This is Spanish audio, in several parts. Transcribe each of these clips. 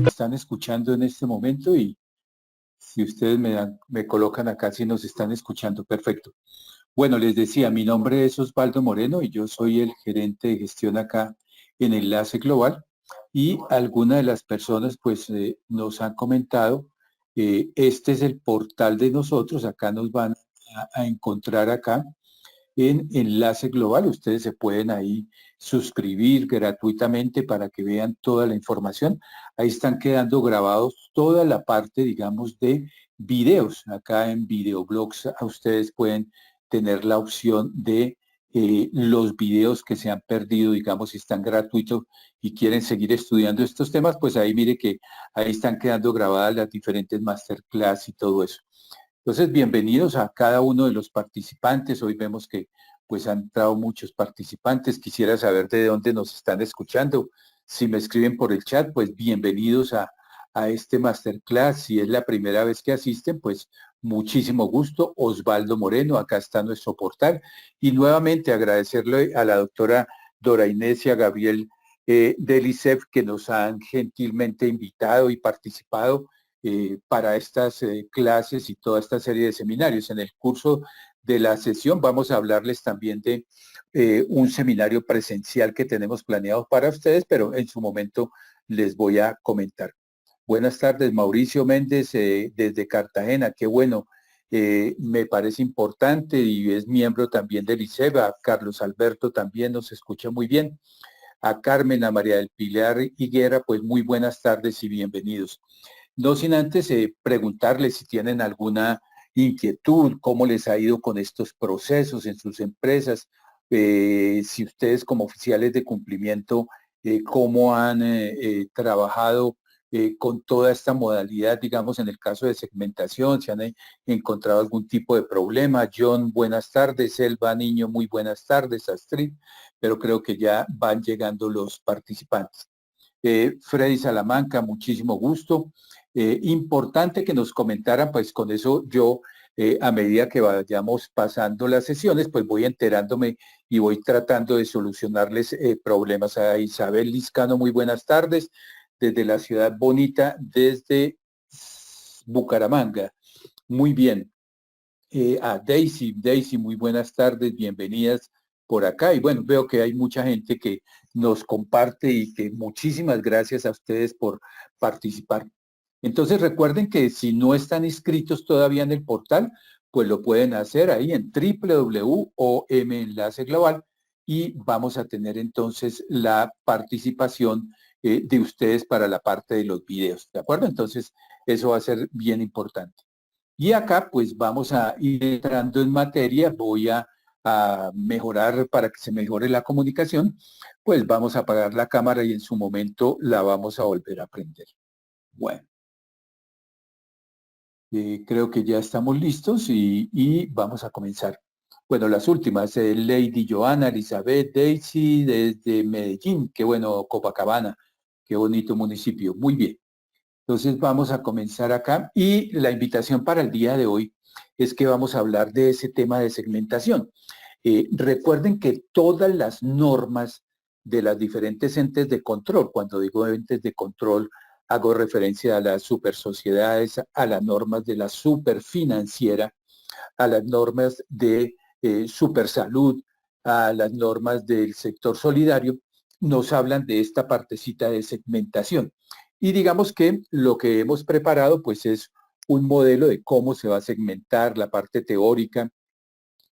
Están escuchando en este momento y si ustedes me colocan acá si nos están escuchando, perfecto. Bueno, les decía, mi nombre es Osvaldo Moreno y yo soy el gerente de gestión acá en Enlace Global y algunas de las personas pues nos han comentado, este es el portal de nosotros, acá nos van a encontrar acá en Enlace Global. Ustedes se pueden ahí suscribir gratuitamente para que vean toda la información. Ahí están quedando grabados toda la parte, digamos, de videos. Acá en Videoblogs a ustedes pueden tener la opción de los videos que se han perdido, digamos, si están gratuitos y quieren seguir estudiando estos temas, pues ahí mire que ahí están quedando grabadas las diferentes masterclass y todo eso. Entonces, bienvenidos a cada uno de los participantes. Hoy vemos que pues han entrado muchos participantes. Quisiera saber de dónde nos están escuchando. Si me escriben por el chat, pues bienvenidos a este masterclass. Si es la primera vez que asisten, pues muchísimo gusto. Osvaldo Moreno, acá está nuestro portal. Y nuevamente agradecerle a la doctora Dora Inesia Gabriel del ICEF que nos han gentilmente invitado y participado para estas clases y toda esta serie de seminarios. En el curso de la sesión vamos a hablarles también de un seminario presencial que tenemos planeado para ustedes, pero en su momento les voy a comentar. Buenas tardes, Mauricio Méndez desde Cartagena, qué bueno. Me parece importante y es miembro también del ICEBA. Carlos Alberto también nos escucha muy bien. A Carmen, a María del Pilar Higuera, pues muy buenas tardes y bienvenidos. No sin antes preguntarles si tienen alguna inquietud, cómo les ha ido con estos procesos en sus empresas, si ustedes como oficiales de cumplimiento, cómo han trabajado con toda esta modalidad, digamos, en el caso de segmentación, si han encontrado algún tipo de problema. John, buenas tardes. Elba Niño, muy buenas tardes. Astrid, pero creo que ya van llegando los participantes. Freddy Salamanca, muchísimo gusto. Importante que nos comentaran, pues con eso yo, a medida que vayamos pasando las sesiones, pues voy enterándome y voy tratando de solucionarles problemas. A Isabel Liscano, muy buenas tardes, desde la ciudad bonita, desde Bucaramanga. Muy bien. A Daisy, muy buenas tardes, bienvenidas por acá. Y bueno, veo que hay mucha gente que nos comparte y que muchísimas gracias a ustedes por participar. Entonces recuerden que si no están inscritos todavía en el portal, pues lo pueden hacer ahí en www.om Enlace Global y vamos a tener entonces la participación de ustedes para la parte de los videos, ¿de acuerdo? Entonces eso va a ser bien importante. Y acá pues vamos a ir entrando en materia, voy a mejorar para que se mejore la comunicación, pues vamos a apagar la cámara y en su momento la vamos a volver a prender. Bueno, creo que ya estamos listos y vamos a comenzar. Bueno, las últimas, Lady Joana, Elizabeth, Daisy desde Medellín, qué bueno, Copacabana, qué bonito municipio, muy bien. Entonces vamos a comenzar acá y la invitación para el día de hoy es que vamos a hablar de ese tema de segmentación. Recuerden que todas las normas de las diferentes entes de control, cuando digo entes de control, hago referencia a las supersociedades, a las normas de la superfinanciera, a las normas de supersalud, a las normas del sector solidario, nos hablan de esta partecita de segmentación. Y digamos que lo que hemos preparado pues es un modelo de cómo se va a segmentar la parte teórica,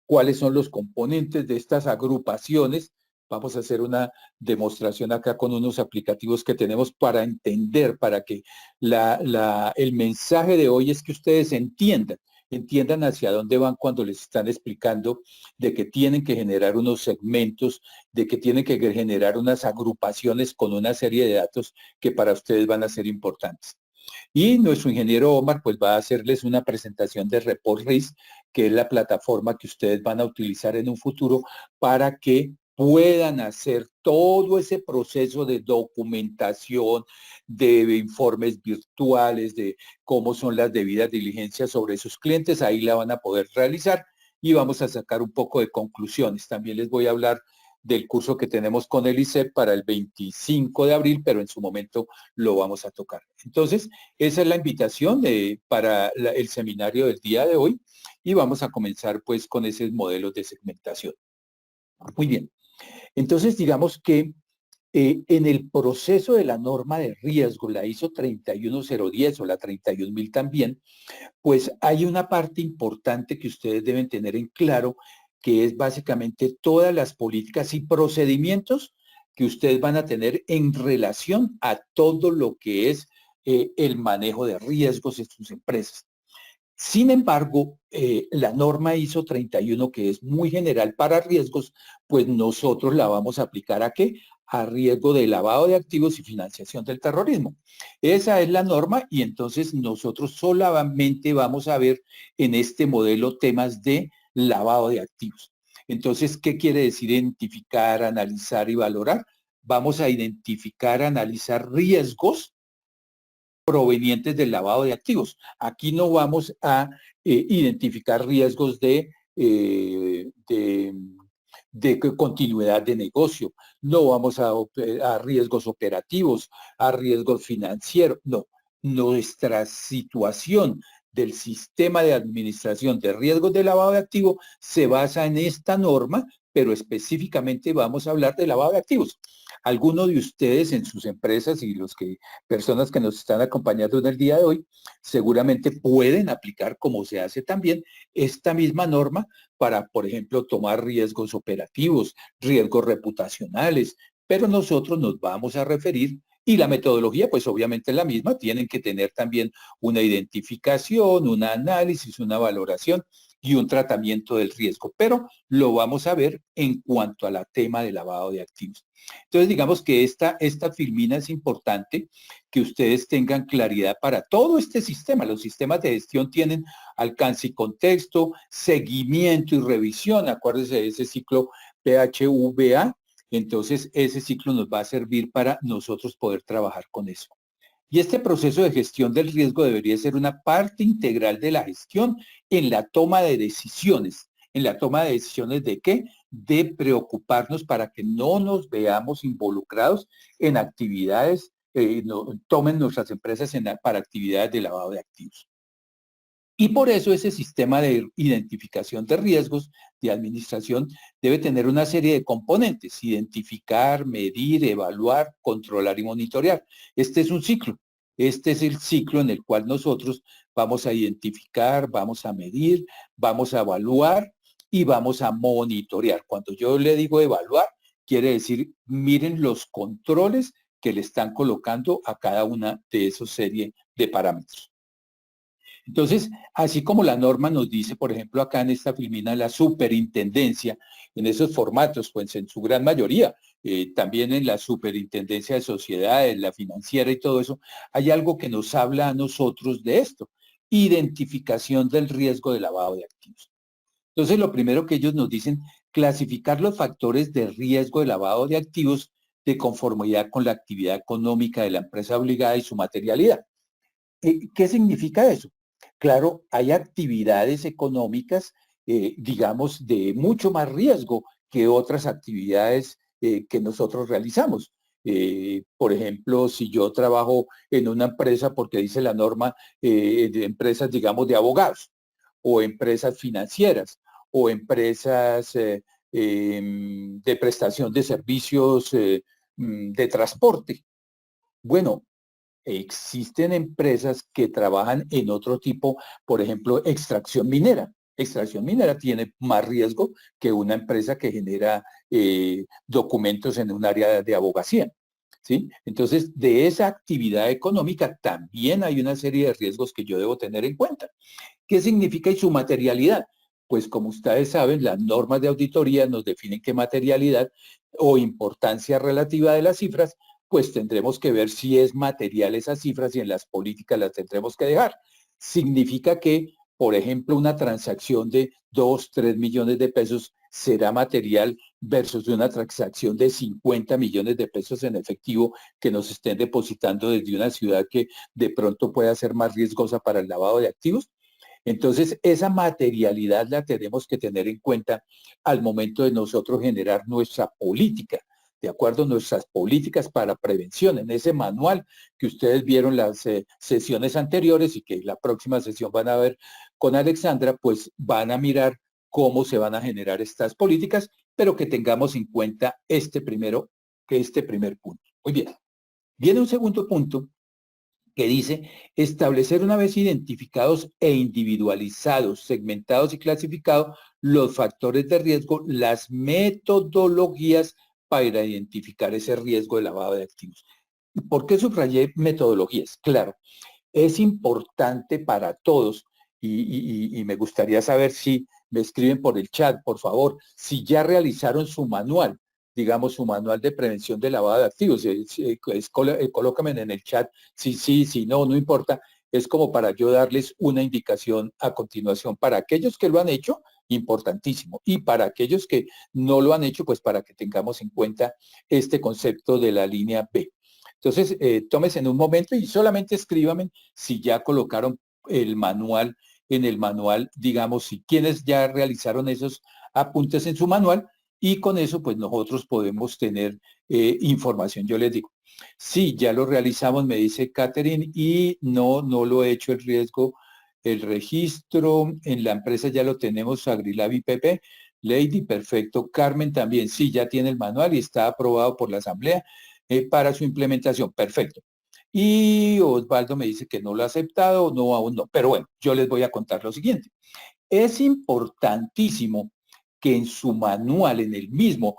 cuáles son los componentes de estas agrupaciones. Vamos a hacer una demostración acá con unos aplicativos que tenemos para entender, para que el mensaje de hoy es que ustedes entiendan hacia dónde van cuando les están explicando de que tienen que generar unos segmentos, de que tienen que generar unas agrupaciones con una serie de datos que para ustedes van a ser importantes. Y nuestro ingeniero Omar pues va a hacerles una presentación de Report RIS, que es la plataforma que ustedes van a utilizar en un futuro para que puedan hacer todo ese proceso de documentación, de informes virtuales, de cómo son las debidas diligencias sobre sus clientes. Ahí la van a poder realizar y vamos a sacar un poco de conclusiones. También les voy a hablar del curso que tenemos con el ICEP para el 25 de abril, pero en su momento lo vamos a tocar. Entonces, esa es la invitación para el seminario del día de hoy y vamos a comenzar pues con esos modelos de segmentación. Muy bien. Entonces, digamos que en el proceso de la norma de riesgo, la ISO 31010 o la 31000 también, pues hay una parte importante que ustedes deben tener en claro, que es básicamente todas las políticas y procedimientos que ustedes van a tener en relación a todo lo que es el manejo de riesgos en sus empresas. Sin embargo, la norma ISO 31, que es muy general para riesgos, pues nosotros la vamos a aplicar ¿a qué? A riesgo de lavado de activos y financiación del terrorismo. Esa es la norma y entonces nosotros solamente vamos a ver en este modelo temas de lavado de activos. Entonces, ¿qué quiere decir identificar, analizar y valorar? Vamos a identificar, analizar riesgos provenientes del lavado de activos. Aquí no vamos a identificar riesgos de continuidad de negocio, no vamos a riesgos operativos, a riesgos financieros, no. Nuestra situación del sistema de administración de riesgos de lavado de activos se basa en esta norma, pero específicamente vamos a hablar de lavado de activos. Algunos de ustedes en sus empresas y personas que nos están acompañando en el día de hoy, seguramente pueden aplicar, como se hace también, esta misma norma para, por ejemplo, tomar riesgos operativos, riesgos reputacionales, pero nosotros nos vamos a referir y la metodología, pues obviamente es la misma, tienen que tener también una identificación, un análisis, una valoración y un tratamiento del riesgo, pero lo vamos a ver en cuanto a la tema de lavado de activos. Entonces, digamos que esta filmina es importante que ustedes tengan claridad para todo este sistema. Los sistemas de gestión tienen alcance y contexto, seguimiento y revisión. Acuérdense de ese ciclo PHVA. Entonces, ese ciclo nos va a servir para nosotros poder trabajar con eso. Y este proceso de gestión del riesgo debería ser una parte integral de la gestión en la toma de decisiones. ¿En la toma de decisiones de qué? De preocuparnos para que no nos veamos involucrados en actividades, tomen nuestras empresas para actividades de lavado de activos. Y por eso ese sistema de identificación de riesgos de administración debe tener una serie de componentes: identificar, medir, evaluar, controlar y monitorear. Este es un ciclo. Este es el ciclo en el cual nosotros vamos a identificar, vamos a medir, vamos a evaluar y vamos a monitorear. Cuando yo le digo evaluar, quiere decir miren los controles que le están colocando a cada una de esas series de parámetros. Entonces, así como la norma nos dice, por ejemplo, acá en esta filmina, la superintendencia, en esos formatos, pues en su gran mayoría, también en la superintendencia de sociedades, la financiera y todo eso, hay algo que nos habla a nosotros de esto: identificación del riesgo de lavado de activos. Entonces, lo primero que ellos nos dicen, clasificar los factores de riesgo de lavado de activos de conformidad con la actividad económica de la empresa obligada y su materialidad. ¿Qué significa eso? Claro, hay actividades económicas, digamos, de mucho más riesgo que otras actividades que nosotros realizamos. Por ejemplo, si yo trabajo en una empresa, porque dice la norma, de empresas, digamos, de abogados, o empresas financieras, o empresas de prestación de servicios de transporte. Bueno, existen empresas que trabajan en otro tipo, por ejemplo, extracción minera. Extracción minera tiene más riesgo que una empresa que genera documentos en un área de abogacía. ¿Sí? Entonces, de esa actividad económica también hay una serie de riesgos que yo debo tener en cuenta. ¿Qué significa y su materialidad? Pues como ustedes saben, las normas de auditoría nos definen qué materialidad o importancia relativa de las cifras, pues tendremos que ver si es material esas cifras y en las políticas las tendremos que dejar. Significa que, por ejemplo, una transacción de 2, 3 millones de pesos será material versus una transacción de 50 millones de pesos en efectivo que nos estén depositando desde una ciudad que de pronto pueda ser más riesgosa para el lavado de activos. Entonces, esa materialidad la tenemos que tener en cuenta al momento de nosotros generar nuestra política, de acuerdo a nuestras políticas para prevención. En ese manual que ustedes vieron las sesiones anteriores y que la próxima sesión van a ver con Alexandra, pues van a mirar cómo se van a generar estas políticas, pero que tengamos en cuenta este primer punto. Muy bien. Viene un segundo punto que dice establecer una vez identificados e individualizados, segmentados y clasificados los factores de riesgo, las metodologías para identificar ese riesgo de lavado de activos. ¿Por qué subrayé metodologías? Claro, es importante para todos y me gustaría saber si me escriben por el chat, por favor, si ya realizaron su manual, digamos, su manual de prevención de lavado de activos. Colócame en el chat, si no, no importa. Es como para yo darles una indicación a continuación. Para aquellos que lo han hecho, importantísimo. Y para aquellos que no lo han hecho, pues para que tengamos en cuenta este concepto de la línea B. Entonces, tómese en un momento y solamente escríbame si ya colocaron el manual en el manual, digamos, si quienes ya realizaron esos apuntes en su manual y con eso pues nosotros podemos tener información. Yo les digo, sí, ya lo realizamos, me dice Catherine, y no lo he hecho el registro en la empresa ya lo tenemos, Agrilab IPP, Lady, perfecto. Carmen también, sí, ya tiene el manual y está aprobado por la asamblea para su implementación, perfecto. Y Osvaldo me dice que no lo ha aceptado, no, aún no. Pero bueno, yo les voy a contar lo siguiente. Es importantísimo que en su manual, en el mismo,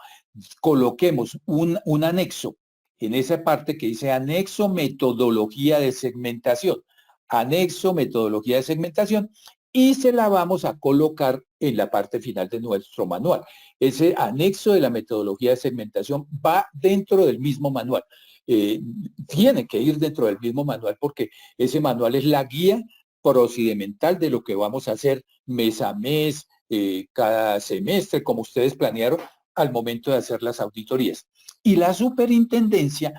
coloquemos un anexo, en esa parte que dice anexo metodología de segmentación. Anexo metodología de segmentación y se la vamos a colocar en la parte final de nuestro manual. Ese anexo de la metodología de segmentación va dentro del mismo manual. Tiene que ir dentro del mismo manual porque ese manual es la guía procedimental de lo que vamos a hacer mes a mes, cada semestre, como ustedes planearon al momento de hacer las auditorías. Y las superintendencias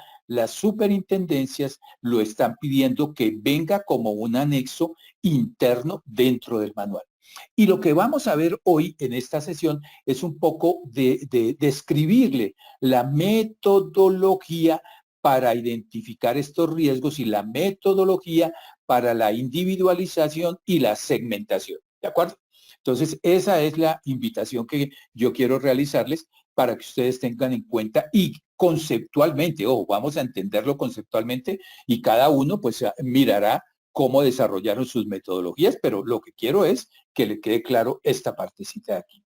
lo están pidiendo que venga como un anexo interno dentro del manual. Y lo que vamos a ver hoy en esta sesión es un poco de describirle la metodología para identificar estos riesgos y la metodología para la individualización y la segmentación. ¿De acuerdo? Entonces, esa es la invitación que yo quiero realizarles para que ustedes tengan en cuenta y conceptualmente, vamos a entenderlo conceptualmente y cada uno pues mirará cómo desarrollaron sus metodologías, pero lo que quiero es que le quede claro esta partecita de aquí.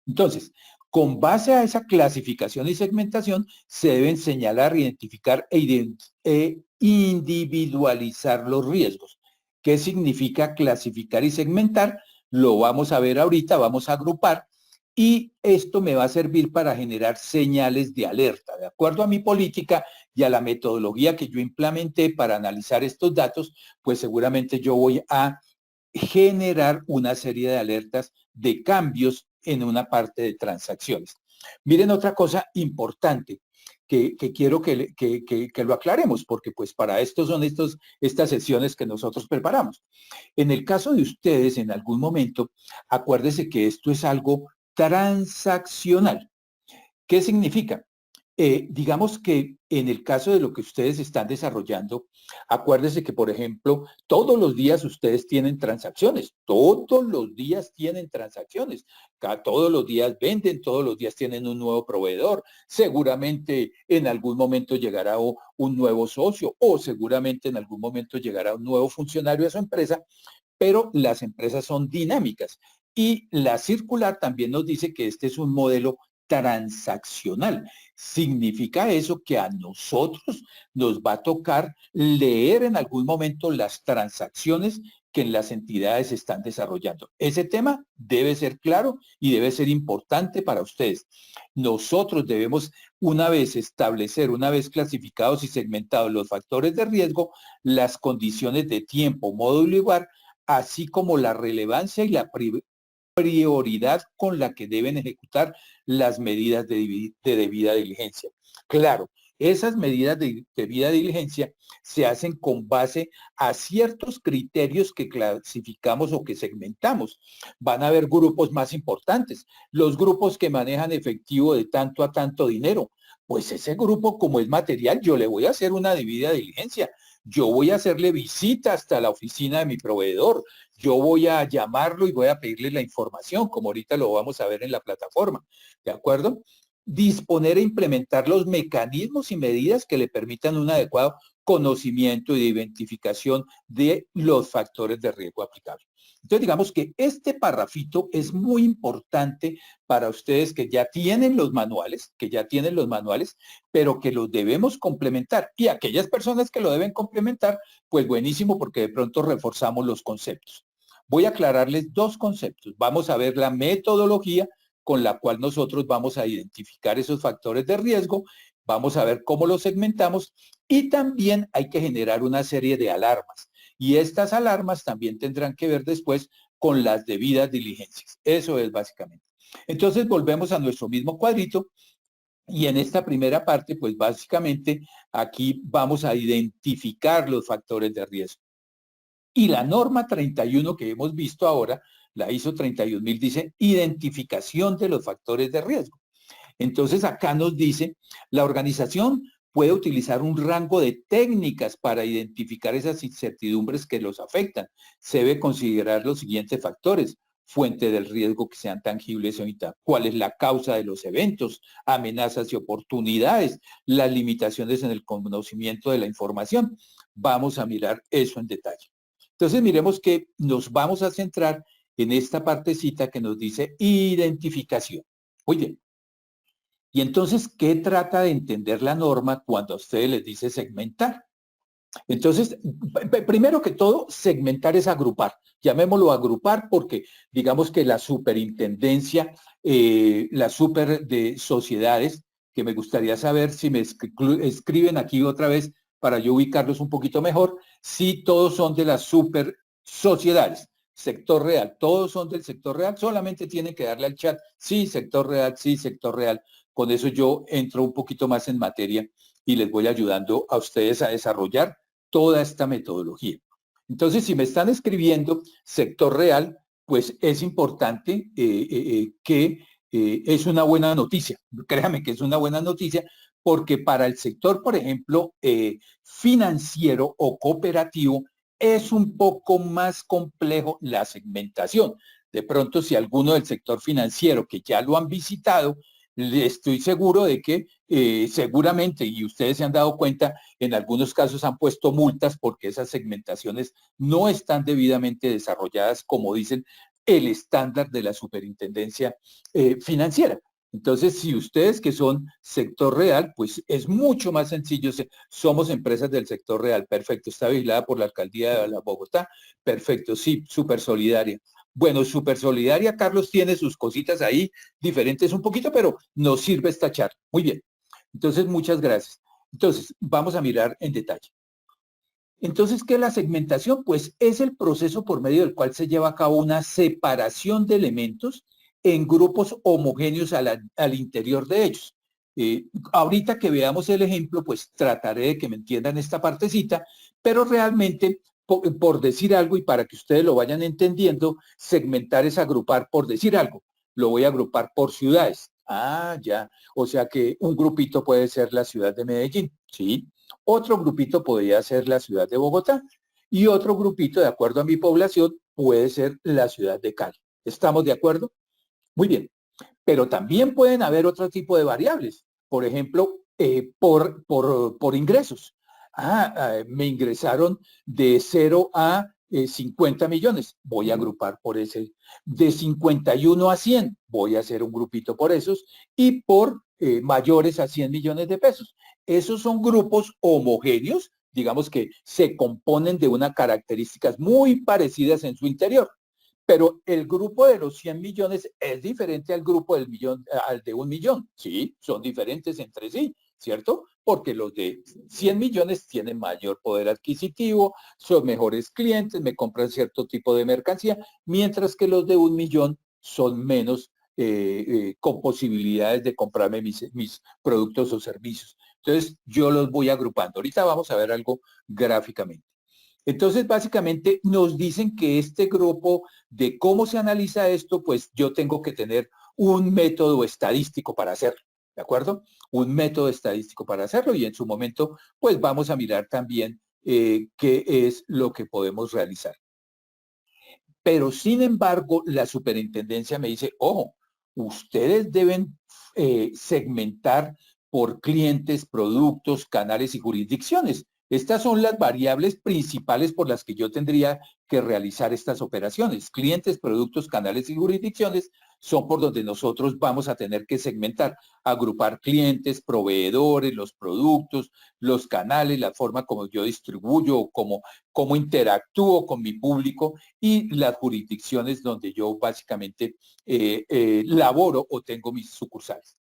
Entonces, con base a esa clasificación y segmentación, se deben señalar, identificar e individualizar los riesgos. ¿Qué significa clasificar y segmentar? Lo vamos a ver ahorita, vamos a agrupar y esto me va a servir para generar señales de alerta. De acuerdo a mi política y a la metodología que yo implementé para analizar estos datos, pues seguramente yo voy a generar una serie de alertas de cambios en una parte de transacciones. Miren otra cosa importante que quiero que lo aclaremos, porque pues para esto son estas sesiones que nosotros preparamos. En el caso de ustedes, en algún momento, acuérdense que esto es algo transaccional. ¿Qué significa? digamos que en el caso de lo que ustedes están desarrollando, acuérdense que, por ejemplo, todos los días ustedes tienen transacciones, todos los días tienen transacciones, todos los días venden, todos los días tienen un nuevo proveedor, seguramente en algún momento llegará un nuevo socio o seguramente en algún momento llegará un nuevo funcionario a su empresa, pero las empresas son dinámicas. Y la circular también nos dice que este es un modelo transaccional. Significa eso que a nosotros nos va a tocar leer en algún momento las transacciones que en las entidades están desarrollando. Ese tema debe ser claro y debe ser importante para ustedes. Nosotros debemos, una vez establecer, una vez clasificados y segmentados los factores de riesgo, las condiciones de tiempo, modo y lugar, así como la relevancia y la prioridad con la que deben ejecutar las medidas de debida diligencia. Claro, esas medidas de debida diligencia se hacen con base a ciertos criterios que clasificamos o que segmentamos. Van a haber grupos más importantes, los grupos que manejan efectivo de tanto a tanto dinero. Pues ese grupo, como es material, yo le voy a hacer una debida diligencia. Yo voy a hacerle visita hasta la oficina de mi proveedor. Yo voy a llamarlo y voy a pedirle la información, como ahorita lo vamos a ver en la plataforma. ¿De acuerdo? Disponer e implementar los mecanismos y medidas que le permitan un adecuado conocimiento y de identificación de los factores de riesgo aplicables. Entonces, digamos que este parrafito es muy importante para ustedes que ya tienen los manuales, pero que los debemos complementar. Y aquellas personas que lo deben complementar, pues buenísimo, porque de pronto reforzamos los conceptos. Voy a aclararles dos conceptos. Vamos a ver la metodología con la cual nosotros vamos a identificar esos factores de riesgo, vamos a ver cómo los segmentamos y también hay que generar una serie de alarmas. Y estas alarmas también tendrán que ver después con las debidas diligencias. Eso es básicamente. Entonces volvemos a nuestro mismo cuadrito y en esta primera parte, pues básicamente aquí vamos a identificar los factores de riesgo. Y la norma 31 que hemos visto ahora, la ISO 31000, dice identificación de los factores de riesgo. Entonces acá nos dice, la organización puede utilizar un rango de técnicas para identificar esas incertidumbres que los afectan. Se debe considerar los siguientes factores: fuente del riesgo que sean tangibles o intangibles, cuál es la causa de los eventos, amenazas y oportunidades, las limitaciones en el conocimiento de la información. Vamos a mirar eso en detalle. Entonces miremos que nos vamos a centrar en esta partecita que nos dice identificación. Muy bien. Y entonces, ¿qué trata de entender la norma cuando a ustedes les dice segmentar? Entonces, primero que todo, segmentar es agrupar. Llamémoslo agrupar porque digamos que la superintendencia, la super de sociedades, que me gustaría saber si me escriben aquí otra vez para yo ubicarlos un poquito mejor, si todos son de las super sociedades. Sector real, todos son del sector real, solamente tienen que darle al chat, sí, sector real, sí, sector real. Con eso yo entro un poquito más en materia y les voy ayudando a ustedes a desarrollar toda esta metodología. Entonces, si me están escribiendo sector real, pues es importante que es una buena noticia. Créame que es una buena noticia porque para el sector, por ejemplo, financiero o cooperativo, es un poco más complejo la segmentación. De pronto, si alguno del sector financiero que ya lo han visitado, estoy seguro de que seguramente, y ustedes se han dado cuenta, en algunos casos han puesto multas porque esas segmentaciones no están debidamente desarrolladas, como dicen, el estándar de la superintendencia financiera. Entonces, si ustedes que son sector real, pues es mucho más sencillo. Somos empresas del sector real, perfecto. Está vigilada por la alcaldía de la Bogotá, perfecto, sí, súper solidaria. Bueno, súper solidaria, Carlos tiene sus cositas ahí, diferentes un poquito, pero nos sirve esta charla. Muy bien. Entonces, muchas gracias. Entonces, vamos a mirar en detalle. Entonces, ¿qué es la segmentación? Pues es el proceso por medio del cual se lleva a cabo una separación de elementos en grupos homogéneos al interior de ellos. Ahorita que veamos el ejemplo, pues trataré de que me entiendan esta partecita, pero realmente, por decir algo y para que ustedes lo vayan entendiendo, segmentar es agrupar por decir algo. Lo voy a agrupar por ciudades. Ah, ya. O sea que un grupito puede ser la ciudad de Medellín, ¿sí? Otro grupito podría ser la ciudad de Bogotá y otro grupito, de acuerdo a mi población, puede ser la ciudad de Cali. ¿Estamos de acuerdo? Muy bien. Pero también pueden haber otro tipo de variables. Por ejemplo, por ingresos. Me ingresaron de 0 a 50 millones. Voy a agrupar por ese. De 51 a 100, voy a hacer un grupito por esos. Y por mayores a 100 millones de pesos. Esos son grupos homogéneos, digamos que se componen de unas características muy parecidas en su interior. Pero el grupo de los 100 millones es diferente al grupo del millón, al de 1 millón. Sí, son diferentes entre sí, ¿cierto? Porque los de 100 millones tienen mayor poder adquisitivo, son mejores clientes, me compran cierto tipo de mercancía, mientras que los de 1 millón son menos con posibilidades de comprarme mis productos o servicios. Entonces, yo los voy agrupando. Ahorita vamos a ver algo gráficamente. Entonces, básicamente nos dicen que este grupo de cómo se analiza esto, pues yo tengo que tener un método estadístico para hacerlo, ¿de acuerdo? Un método estadístico para hacerlo y en su momento, pues vamos a mirar también qué es lo que podemos realizar. Pero sin embargo, la superintendencia me dice, ojo, ustedes deben segmentar por clientes, productos, canales y jurisdicciones. Estas son las variables principales por las que yo tendría que realizar estas operaciones. Clientes, productos, canales y jurisdicciones son por donde nosotros vamos a tener que segmentar, agrupar clientes, proveedores, los productos, los canales, la forma como yo distribuyo, cómo interactúo con mi público y las jurisdicciones donde yo básicamente laboro o tengo mis sucursales.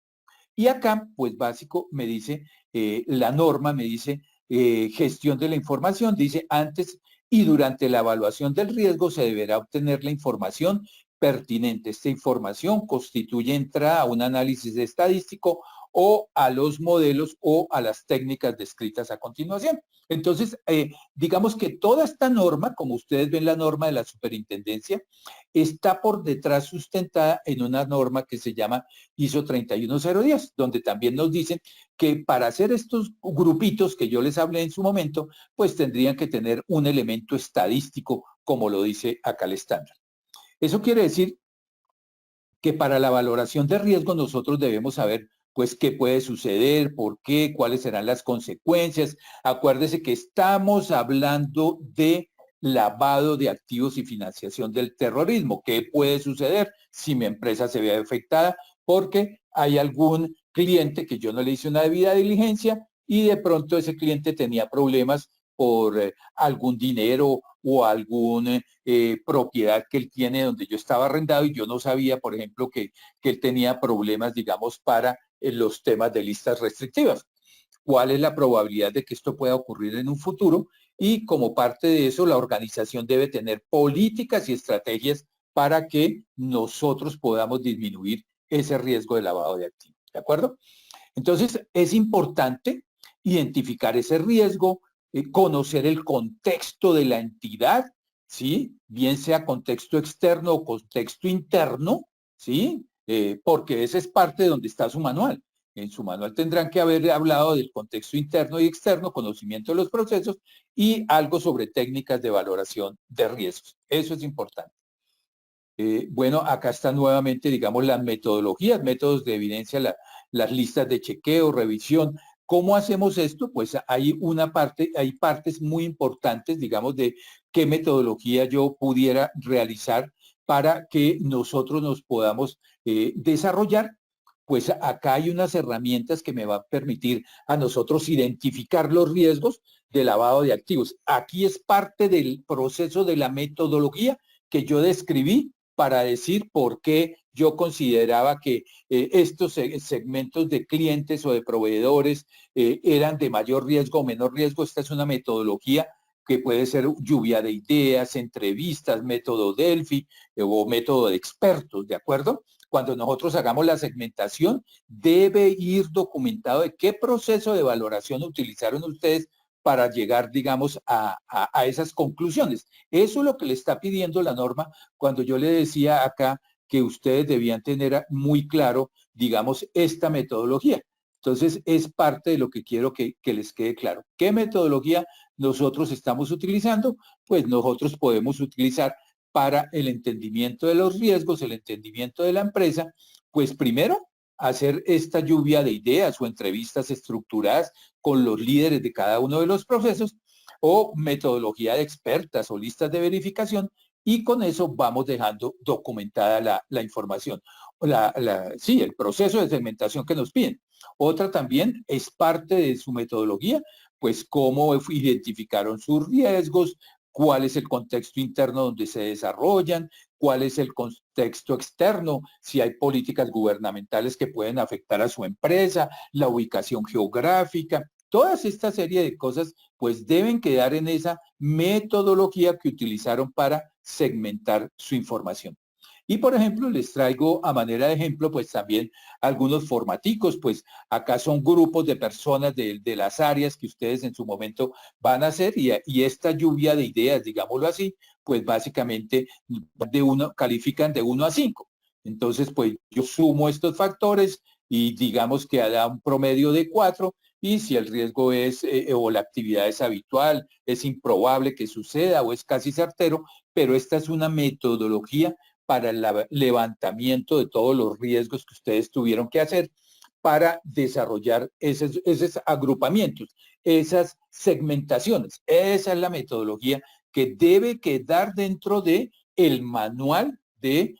Y acá, pues básico, me dice, la norma me dice, gestión de la información, dice antes y durante la evaluación del riesgo se deberá obtener la información pertinente. Esta información constituye entrada a un análisis estadístico o a los modelos o a las técnicas descritas a continuación. Entonces, digamos que toda esta norma, como ustedes ven la norma de la superintendencia, está por detrás sustentada en una norma que se llama ISO 31010, donde también nos dicen que para hacer estos grupitos que yo les hablé en su momento, pues tendrían que tener un elemento estadístico, como lo dice acá el estándar. Eso quiere decir que para la valoración de riesgo nosotros debemos saber pues qué puede suceder, por qué, cuáles serán las consecuencias. Acuérdese que estamos hablando de lavado de activos y financiación del terrorismo. ¿Qué puede suceder si mi empresa se ve afectada? Porque hay algún cliente que yo no le hice una debida diligencia y de pronto ese cliente tenía problemas por algún dinero o alguna propiedad que él tiene donde yo estaba arrendado y yo no sabía, por ejemplo, que él tenía problemas, digamos, para los temas de listas restrictivas. ¿Cuál es la probabilidad de que esto pueda ocurrir en un futuro? Y como parte de eso, la organización debe tener políticas y estrategias para que nosotros podamos disminuir ese riesgo de lavado de activos. ¿De acuerdo? Entonces, es importante identificar ese riesgo, conocer el contexto de la entidad, ¿sí? Bien sea contexto externo o contexto interno, ¿sí? Porque ese es parte de donde está su manual. En su manual tendrán que haber hablado del contexto interno y externo, conocimiento de los procesos y algo sobre técnicas de valoración de riesgos. Eso es importante. Bueno, acá están nuevamente, digamos, las metodologías, métodos de evidencia, las listas de chequeo, revisión. ¿Cómo hacemos esto? Pues hay una parte, hay partes muy importantes, digamos, de qué metodología yo pudiera realizar para que nosotros nos podamos desarrollar. Pues acá hay unas herramientas que me van a permitir a nosotros identificar los riesgos de lavado de activos. Aquí es parte del proceso de la metodología que yo describí para decir por qué yo consideraba que estos segmentos de clientes o de proveedores eran de mayor riesgo o menor riesgo. Esta es una metodología que puede ser lluvia de ideas, entrevistas, método Delphi o método de expertos, ¿de acuerdo? Cuando nosotros hagamos la segmentación, debe ir documentado de qué proceso de valoración utilizaron ustedes para llegar, digamos, a esas conclusiones. Eso es lo que le está pidiendo la norma cuando yo le decía acá que ustedes debían tener muy claro, digamos, esta metodología. Entonces, es parte de lo que quiero que les quede claro. ¿Qué metodología nosotros estamos utilizando? Pues nosotros podemos utilizar para el entendimiento de los riesgos, el entendimiento de la empresa, pues primero hacer esta lluvia de ideas o entrevistas estructuradas con los líderes de cada uno de los procesos o metodología de expertas o listas de verificación y con eso vamos dejando documentada la información. Sí, el proceso de segmentación que nos piden. Otra también es parte de su metodología, pues cómo identificaron sus riesgos, cuál es el contexto interno donde se desarrollan, cuál es el contexto externo, si hay políticas gubernamentales que pueden afectar a su empresa, la ubicación geográfica, todas esta serie de cosas pues deben quedar en esa metodología que utilizaron para segmentar su información. Y por ejemplo, les traigo a manera de ejemplo, pues también algunos formaticos, pues acá son grupos de personas de las áreas que ustedes en su momento van a hacer y esta lluvia de ideas, digámoslo así, pues básicamente califican de 1 a 5. Entonces, pues yo sumo estos factores y digamos que da un promedio de 4 y si el riesgo es o la actividad es habitual, es improbable que suceda o es casi certero, pero esta es una metodología para el levantamiento de todos los riesgos que ustedes tuvieron que hacer para desarrollar esos agrupamientos, esas segmentaciones. Esa es la metodología que debe quedar dentro de el manual de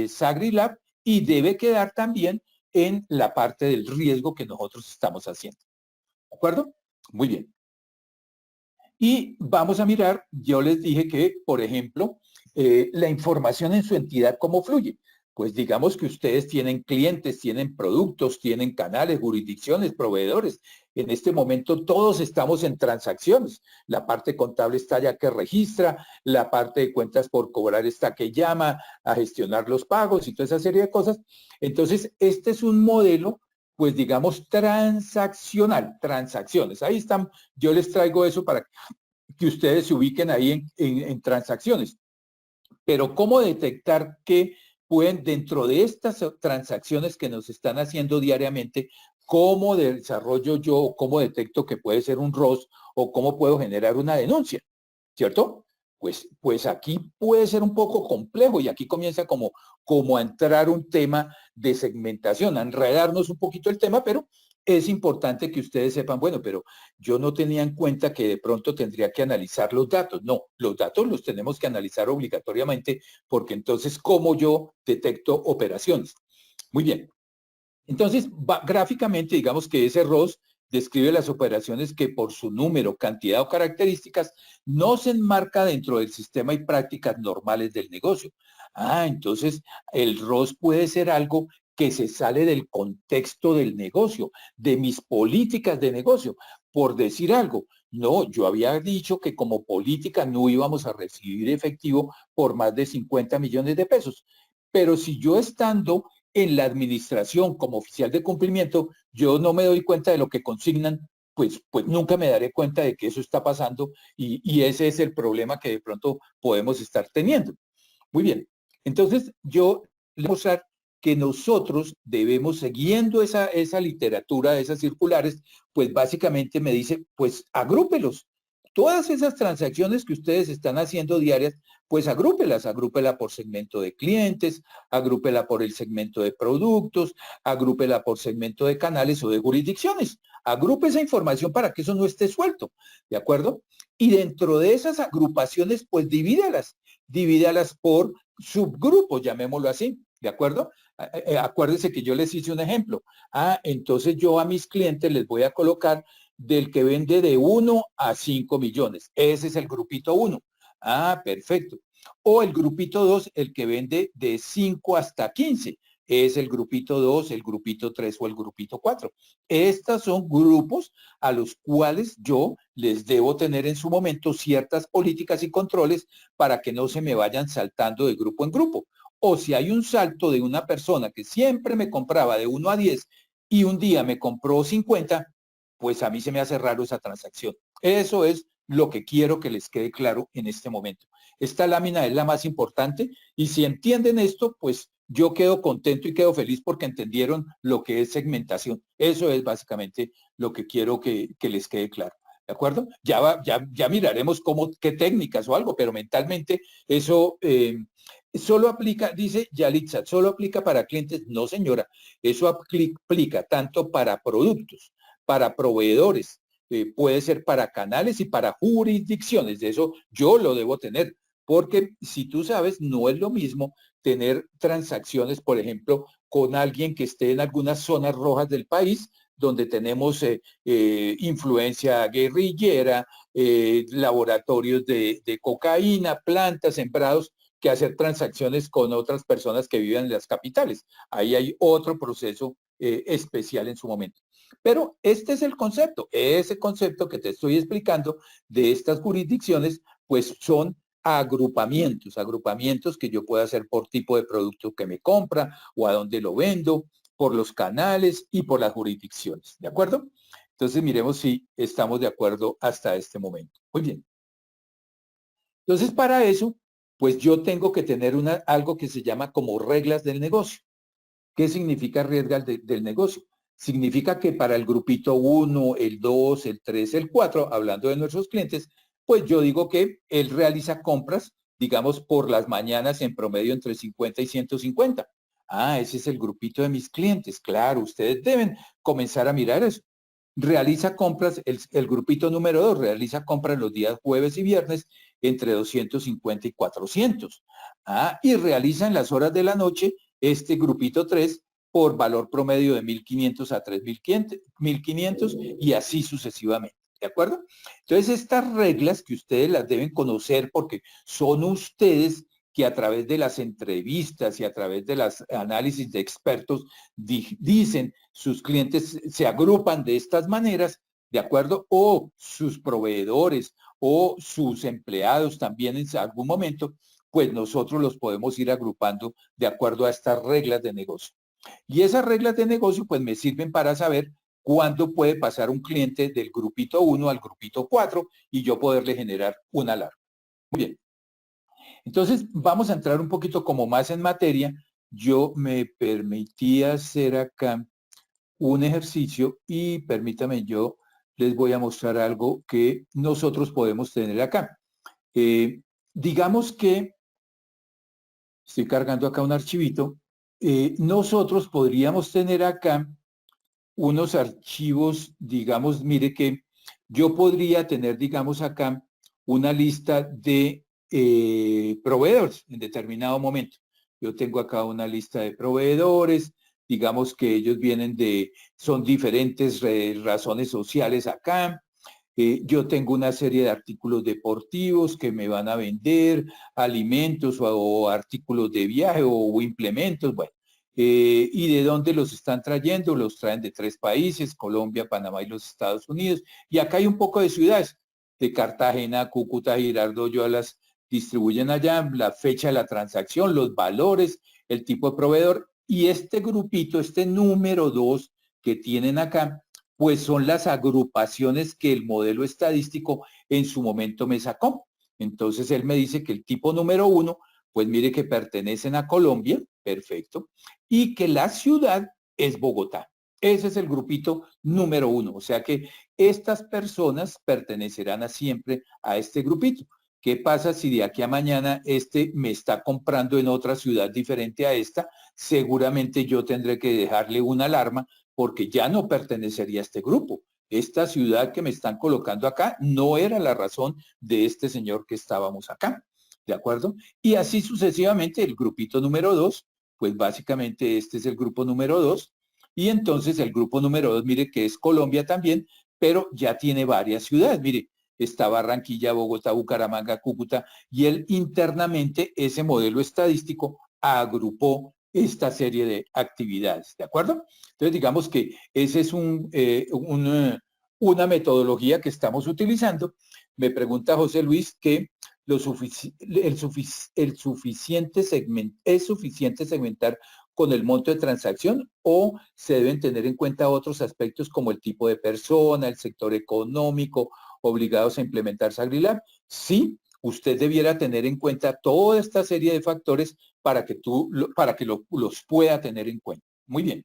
SagriLab y debe quedar también en la parte del riesgo que nosotros estamos haciendo. ¿De acuerdo? Muy bien. Y vamos a mirar, yo les dije que, por ejemplo, la información en su entidad, ¿cómo fluye? Pues digamos que ustedes tienen clientes, tienen productos, tienen canales, jurisdicciones, proveedores. En este momento todos estamos en transacciones. La parte contable está ya que registra, la parte de cuentas por cobrar está que llama a gestionar los pagos y toda esa serie de cosas. Entonces, este es un modelo, pues digamos, transaccional, transacciones. Ahí están, yo les traigo eso para que ustedes se ubiquen ahí en transacciones. Pero ¿cómo detectar que pueden, dentro de estas transacciones que nos están haciendo diariamente, cómo desarrollo yo, cómo detecto que puede ser un ROS o cómo puedo generar una denuncia? ¿Cierto? Pues aquí puede ser un poco complejo y aquí comienza como a entrar un tema de segmentación, a enredarnos un poquito el tema, pero es importante que ustedes sepan, bueno, pero yo no tenía en cuenta que de pronto tendría que analizar los datos. No, los datos los tenemos que analizar obligatoriamente porque entonces, ¿cómo yo detecto operaciones? Muy bien. Entonces, gráficamente, digamos que ese ROS describe las operaciones que por su número, cantidad o características no se enmarca dentro del sistema y prácticas normales del negocio. Entonces el ROS puede ser algo que se sale del contexto del negocio, de mis políticas de negocio. Por decir algo, no, yo había dicho que como política no íbamos a recibir efectivo por más de 50 millones de pesos. Pero si yo estando en la administración como oficial de cumplimiento, yo no me doy cuenta de lo que consignan, pues nunca me daré cuenta de que eso está pasando y ese es el problema que de pronto podemos estar teniendo. Muy bien, entonces yo les voy a mostrar que nosotros debemos, siguiendo esa literatura, esas circulares, pues básicamente me dice, pues agrúpelos. Todas esas transacciones que ustedes están haciendo diarias, pues agrúpela por segmento de clientes, agrúpela por el segmento de productos, agrúpela por segmento de canales o de jurisdicciones. Agrupe esa información para que eso no esté suelto, ¿de acuerdo? Y dentro de esas agrupaciones, pues divídalas por subgrupos, llamémoslo así, ¿de acuerdo? Acuérdense que yo les hice un ejemplo. Entonces yo a mis clientes les voy a colocar del que vende de 1 a 5 millones. Ese es el grupito 1. Perfecto. O el grupito 2, el que vende de 5 hasta 15. Es el grupito 2, el grupito 3 o el grupito 4. Estos son grupos a los cuales yo les debo tener en su momento ciertas políticas y controles para que no se me vayan saltando de grupo en grupo. O si hay un salto de una persona que siempre me compraba de 1 a 10 y un día me compró 50, pues a mí se me hace raro esa transacción. Eso es lo que quiero que les quede claro en este momento. Esta lámina es la más importante y si entienden esto, pues yo quedo contento y quedo feliz porque entendieron lo que es segmentación. Eso es básicamente lo que quiero que les quede claro. ¿De acuerdo? Ya miraremos qué técnicas o algo, pero mentalmente eso solo aplica, dice Yalitza, solo aplica para clientes. No, señora, eso aplica tanto para productos, para proveedores, puede ser para canales y para jurisdicciones. De eso yo lo debo tener, porque si tú sabes, no es lo mismo tener transacciones, por ejemplo, con alguien que esté en algunas zonas rojas del país, donde tenemos influencia guerrillera, laboratorios de cocaína, plantas, sembrados, que hacer transacciones con otras personas que viven en las capitales. Ahí hay otro proceso especial en su momento. Pero este es el concepto, ese concepto que te estoy explicando de estas jurisdicciones, pues son agrupamientos que yo puedo hacer por tipo de producto que me compra o a dónde lo vendo, por los canales y por las jurisdicciones, ¿de acuerdo? Entonces miremos si estamos de acuerdo hasta este momento. Muy bien. Entonces para eso, pues yo tengo que tener algo que se llama como reglas del negocio. ¿Qué significa reglas del negocio? Significa que para el grupito 1, el 2, el 3, el 4, hablando de nuestros clientes, pues yo digo que él realiza compras, digamos, por las mañanas en promedio entre 50 y 150. Ah, ese es el grupito de mis clientes. Claro, ustedes deben comenzar a mirar eso. Realiza compras, el grupito número 2 realiza compras los días jueves y viernes entre 250 y 400. Ah, y realiza en las horas de la noche este grupito 3 por valor promedio de 1.500 a 3.500 y así sucesivamente. ¿De acuerdo? Entonces, estas reglas que ustedes las deben conocer porque son ustedes que a través de las entrevistas y a través de los análisis de expertos dicen sus clientes se agrupan de estas maneras, ¿de acuerdo? O sus proveedores o sus empleados también en algún momento, pues nosotros los podemos ir agrupando de acuerdo a estas reglas de negocio. Y esas reglas de negocio pues me sirven para saber cuándo puede pasar un cliente del grupito 1 al grupito 4 y yo poderle generar una alarma. Muy bien. Entonces vamos a entrar un poquito como más en materia. Yo me permití hacer acá un ejercicio y permítame, yo les voy a mostrar algo que nosotros podemos tener acá. Digamos que estoy cargando acá un archivito. Nosotros podríamos tener acá unos archivos, digamos, mire que yo podría tener, digamos, acá una lista de proveedores en determinado momento. Yo tengo acá una lista de proveedores, digamos que ellos son diferentes razones sociales acá. Yo tengo una serie de artículos deportivos que me van a vender, alimentos o artículos de viaje o implementos, bueno. ¿Y de dónde los están trayendo? Los traen de 3 países, Colombia, Panamá y los Estados Unidos. Y acá hay un poco de ciudades, de Cartagena, Cúcuta, Girardot, yo las distribuyen allá, la fecha de la transacción, los valores, el tipo de proveedor. Y este grupito, este número 2 que tienen acá, pues son las agrupaciones que el modelo estadístico en su momento me sacó. Entonces él me dice que el tipo número 1, pues mire que pertenecen a Colombia, perfecto, y que la ciudad es Bogotá. Ese es el grupito número 1, o sea que estas personas pertenecerán siempre a este grupito. ¿Qué pasa si de aquí a mañana este me está comprando en otra ciudad diferente a esta? Seguramente yo tendré que dejarle una alarma porque ya no pertenecería a este grupo. Esta ciudad que me están colocando acá no era la razón de este señor que estábamos acá. ¿De acuerdo? Y así sucesivamente el grupito número 2, pues básicamente este es el grupo número 2. Y entonces el grupo número 2, mire que es Colombia también, pero ya tiene varias ciudades. Mire, está Barranquilla, Bogotá, Bucaramanga, Cúcuta, y él internamente, ese modelo estadístico, agrupó esta serie de actividades, ¿de acuerdo? Entonces, digamos que esa es una metodología que estamos utilizando. Me pregunta José Luis que ¿es suficiente segmentar con el monto de transacción o se deben tener en cuenta otros aspectos como el tipo de persona, el sector económico, obligados a implementar SagriLab? Sí, usted debiera tener en cuenta toda esta serie de factores para que los pueda tener en cuenta. Muy bien.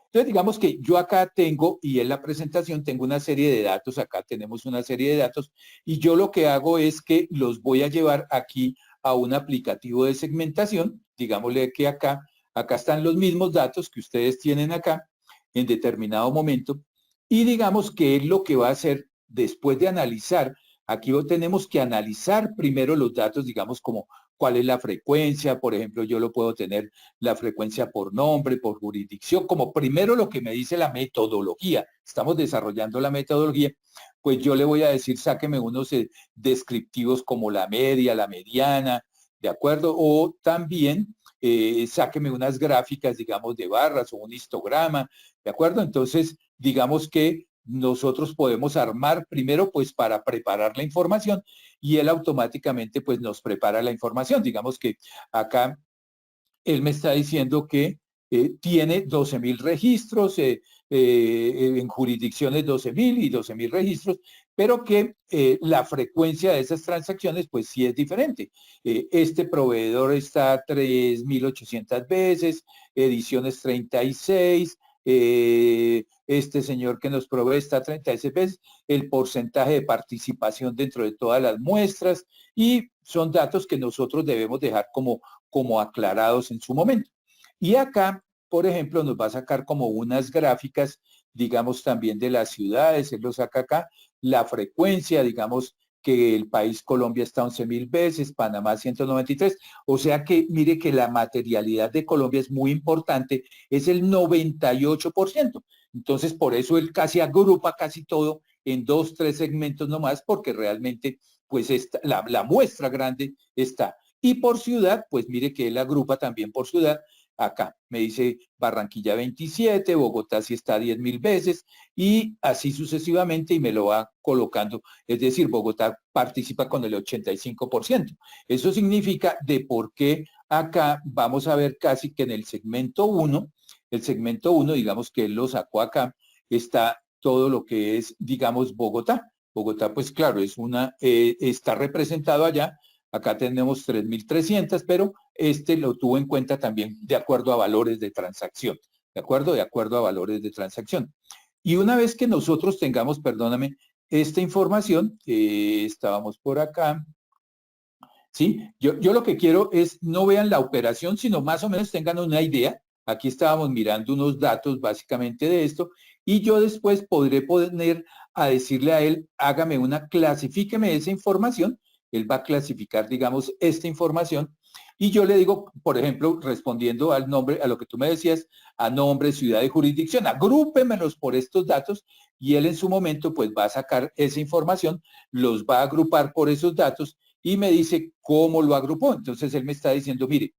Entonces, digamos que yo acá tengo, y en la presentación tengo una serie de datos, acá tenemos una serie de datos, y yo lo que hago es que los voy a llevar aquí a un aplicativo de segmentación, digámosle que acá están los mismos datos que ustedes tienen acá en determinado momento, y digamos que es lo que va a hacer después de analizar. Aquí tenemos que analizar primero los datos, digamos, como cuál es la frecuencia, por ejemplo, yo lo puedo tener la frecuencia por nombre, por jurisdicción, como primero lo que me dice la metodología. Estamos desarrollando la metodología, pues yo le voy a decir, sáqueme unos descriptivos como la media, la mediana, ¿de acuerdo? O también sáqueme unas gráficas, digamos, de barras o un histograma, ¿de acuerdo? Entonces, digamos que nosotros podemos armar primero pues para preparar la información y él automáticamente pues nos prepara la información. Digamos que acá él me está diciendo que tiene 12.000 registros, en jurisdicciones 12.000 y 12.000 registros, pero que la frecuencia de esas transacciones pues sí es diferente. Este proveedor está 3.800 veces, ediciones 36, este señor que nos provee está 36 veces, el porcentaje de participación dentro de todas las muestras, y son datos que nosotros debemos dejar como aclarados en su momento. Y acá, por ejemplo, nos va a sacar como unas gráficas, digamos, también de las ciudades, él lo saca acá, la frecuencia, digamos, que el país Colombia está 11.000 veces, Panamá 193, o sea que mire que la materialidad de Colombia es muy importante, es el 98%. Entonces, por eso él casi agrupa casi todo en 2, 3 segmentos nomás, porque realmente, pues, la muestra grande está. Y por ciudad, pues mire que él agrupa también por ciudad. Acá me dice Barranquilla 27, Bogotá sí está 10.000 veces y así sucesivamente, y me lo va colocando. Es decir, Bogotá participa con el 85%. Eso significa de por qué acá vamos a ver casi que en el segmento 1, digamos que él lo sacó acá, está todo lo que es, digamos, Bogotá. Bogotá, pues claro, está representado allá. Acá tenemos 3.300, pero este lo tuvo en cuenta también de acuerdo a valores de transacción. ¿De acuerdo? De acuerdo a valores de transacción. Y una vez que nosotros tengamos, perdóname, esta información, estábamos por acá, ¿sí? Yo lo que quiero es no vean la operación, sino más o menos tengan una idea. Aquí estábamos mirando unos datos básicamente de esto, y yo después podré poner a decirle a él, clasifíqueme esa información. Él va a clasificar, digamos, esta información, y yo le digo, por ejemplo, respondiendo al nombre, a lo que tú me decías, a nombre, ciudad y jurisdicción, agrúpemelos por estos datos, y él en su momento pues va a sacar esa información, los va a agrupar por esos datos, y me dice cómo lo agrupó. Entonces él me está diciendo, mire,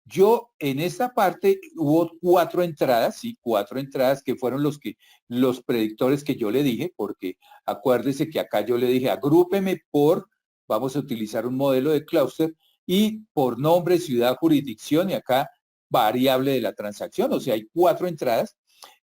yo en esta parte hubo 4 entradas, sí, 4 entradas que fueron los predictores que yo le dije, porque acuérdese que acá yo le dije, agrúpeme vamos a utilizar un modelo de clúster, y por nombre, ciudad, jurisdicción, y acá variable de la transacción, o sea, hay 4 entradas,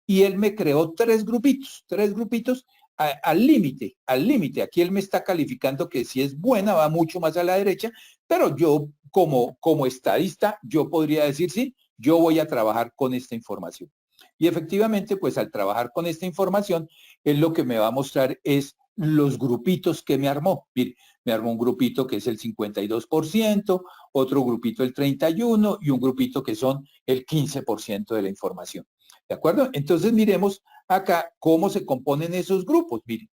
y él me creó 3 grupitos al límite, al límite. Aquí él me está calificando que si es buena, va mucho más a la derecha, pero yo como estadista, yo podría decir, sí, yo voy a trabajar con esta información. Y efectivamente, pues al trabajar con esta información, él lo que me va a mostrar es los grupitos que me armó. Mire, me armó un grupito que es el 52%, otro grupito el 31% y un grupito que son el 15% de la información. ¿De acuerdo? Entonces miremos acá cómo se componen esos grupos. Miren,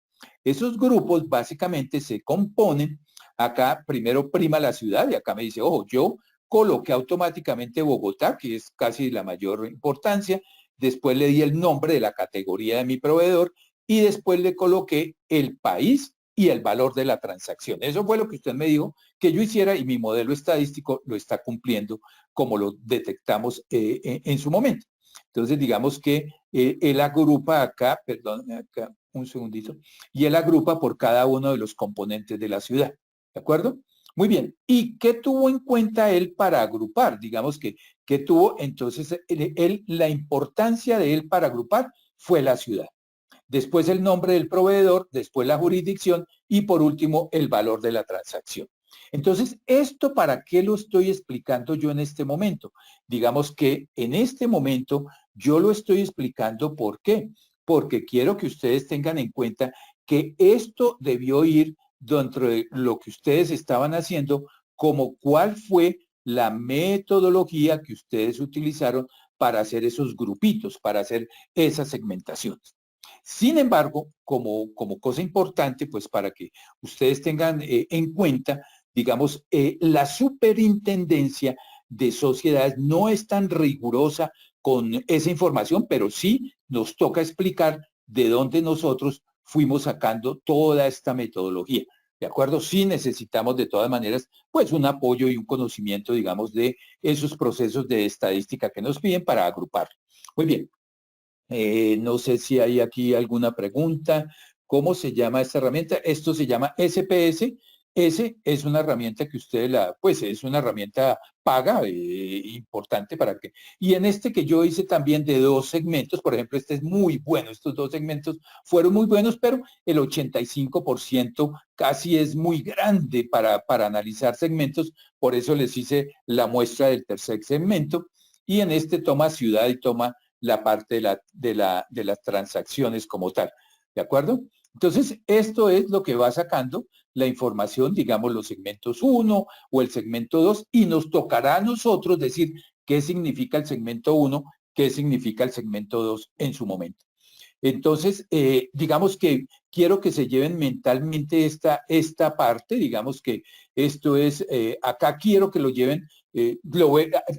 esos grupos básicamente se componen, acá primero prima la ciudad, y acá me dice, ojo, yo coloqué automáticamente Bogotá, que es casi la mayor importancia, después le di el nombre de la categoría de mi proveedor, y después le coloqué el país y el valor de la transacción. Eso fue lo que usted me dijo que yo hiciera, y mi modelo estadístico lo está cumpliendo como lo detectamos en su momento. Entonces, digamos que él agrupa acá, perdón, acá un segundito, y él agrupa por cada uno de los componentes de la ciudad. ¿De acuerdo? Muy bien. ¿Y qué tuvo en cuenta él para agrupar? Digamos que tuvo, entonces, la importancia de él para agrupar fue la ciudad. Después el nombre del proveedor, después la jurisdicción y por último el valor de la transacción. Entonces, ¿esto para qué lo estoy explicando yo en este momento? Digamos que en este momento yo lo estoy explicando, ¿por qué? Porque quiero que ustedes tengan en cuenta que esto debió ir dentro de lo que ustedes estaban haciendo, como cuál fue la metodología que ustedes utilizaron para hacer esos grupitos, para hacer esas segmentaciones. Sin embargo, como cosa importante, pues para que ustedes tengan en cuenta, digamos, la superintendencia de sociedades no es tan rigurosa con esa información, pero sí nos toca explicar de dónde nosotros fuimos sacando toda esta metodología. ¿De acuerdo? Sí necesitamos de todas maneras, pues un apoyo y un conocimiento, digamos, de esos procesos de estadística que nos piden para agrupar. Muy bien. No sé si hay aquí alguna pregunta. ¿Cómo se llama esta herramienta? Esto se llama SPS. Es una herramienta que usted pues es una herramienta paga, importante para que. Y en este que yo hice también de 2 segmentos, por ejemplo, este es muy bueno, estos 2 segmentos fueron muy buenos, pero el 85% casi es muy grande para analizar segmentos, por eso les hice la muestra del tercer segmento. Y en este toma ciudad y toma la parte de las transacciones como tal. ¿De acuerdo? Entonces, esto es lo que va sacando la información, digamos, los segmentos 1 o el segmento 2, y nos tocará a nosotros decir qué significa el segmento 1, qué significa el segmento 2 en su momento. Entonces, digamos que quiero que se lleven mentalmente esta parte, digamos que esto es, acá quiero que lo lleven,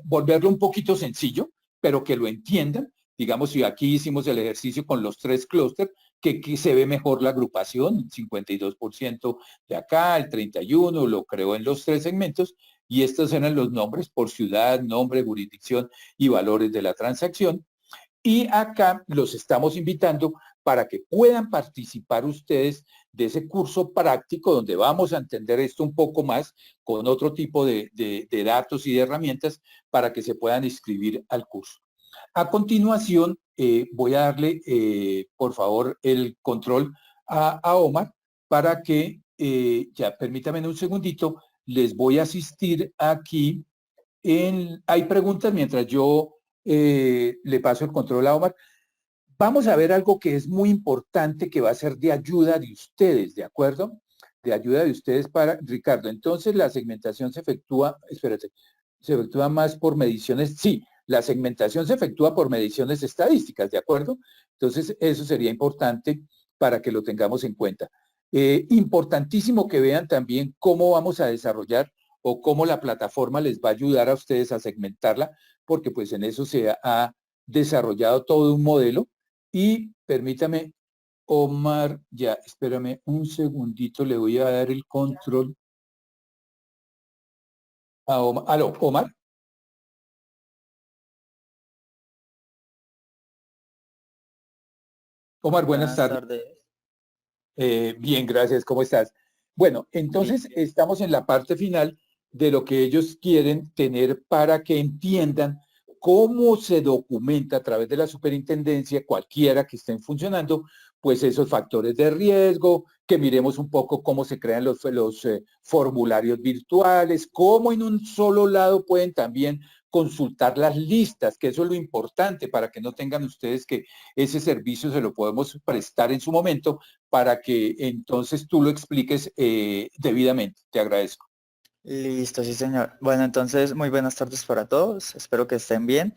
volverlo un poquito sencillo, pero que lo entiendan. Digamos, si aquí hicimos el ejercicio con los 3 clústeres, que se ve mejor la agrupación, el 52% de acá, el 31% lo creó en los 3 segmentos, y estos eran los nombres por ciudad, nombre, jurisdicción y valores de la transacción. Y acá los estamos invitando para que puedan participar ustedes de ese curso práctico donde vamos a entender esto un poco más con otro tipo de datos y de herramientas para que se puedan inscribir al curso. A continuación, voy a darle, por favor, el control a Omar para que, ya permítanme un segundito, les voy a asistir aquí. Hay preguntas mientras yo le paso el control a Omar. Vamos a ver algo que es muy importante, que va a ser de ayuda de ustedes, ¿de acuerdo? De ayuda de ustedes para Ricardo. Entonces, la segmentación se efectúa, espérate, se efectúa más por mediciones, sí, la segmentación se efectúa por mediciones estadísticas, ¿de acuerdo? Entonces, eso sería importante para que lo tengamos en cuenta. Importantísimo que vean también cómo vamos a desarrollar o cómo la plataforma les va a ayudar a ustedes a segmentarla, porque pues en eso se ha desarrollado todo un modelo. Y permítame, Omar, ya, espérame un segundito, le voy a dar el control a Omar. Aló, Omar. Omar, buenas Buenas tardes. tardes. Bien, gracias, ¿cómo estás? Bueno, Bien, entonces bien. estamos en la parte final de lo que ellos quieren tener para que entiendan cómo se documenta a través de la superintendencia, cualquiera que estén funcionando, pues esos factores de riesgo, que miremos un poco cómo se crean los formularios virtuales, cómo en un solo lado pueden también consultar las listas, que eso es lo importante para que no tengan ustedes que ese servicio se lo podemos prestar en su momento para que entonces tú lo expliques debidamente. Te agradezco. Listo, sí, señor. Bueno, entonces, muy buenas tardes para todos. Espero que estén bien.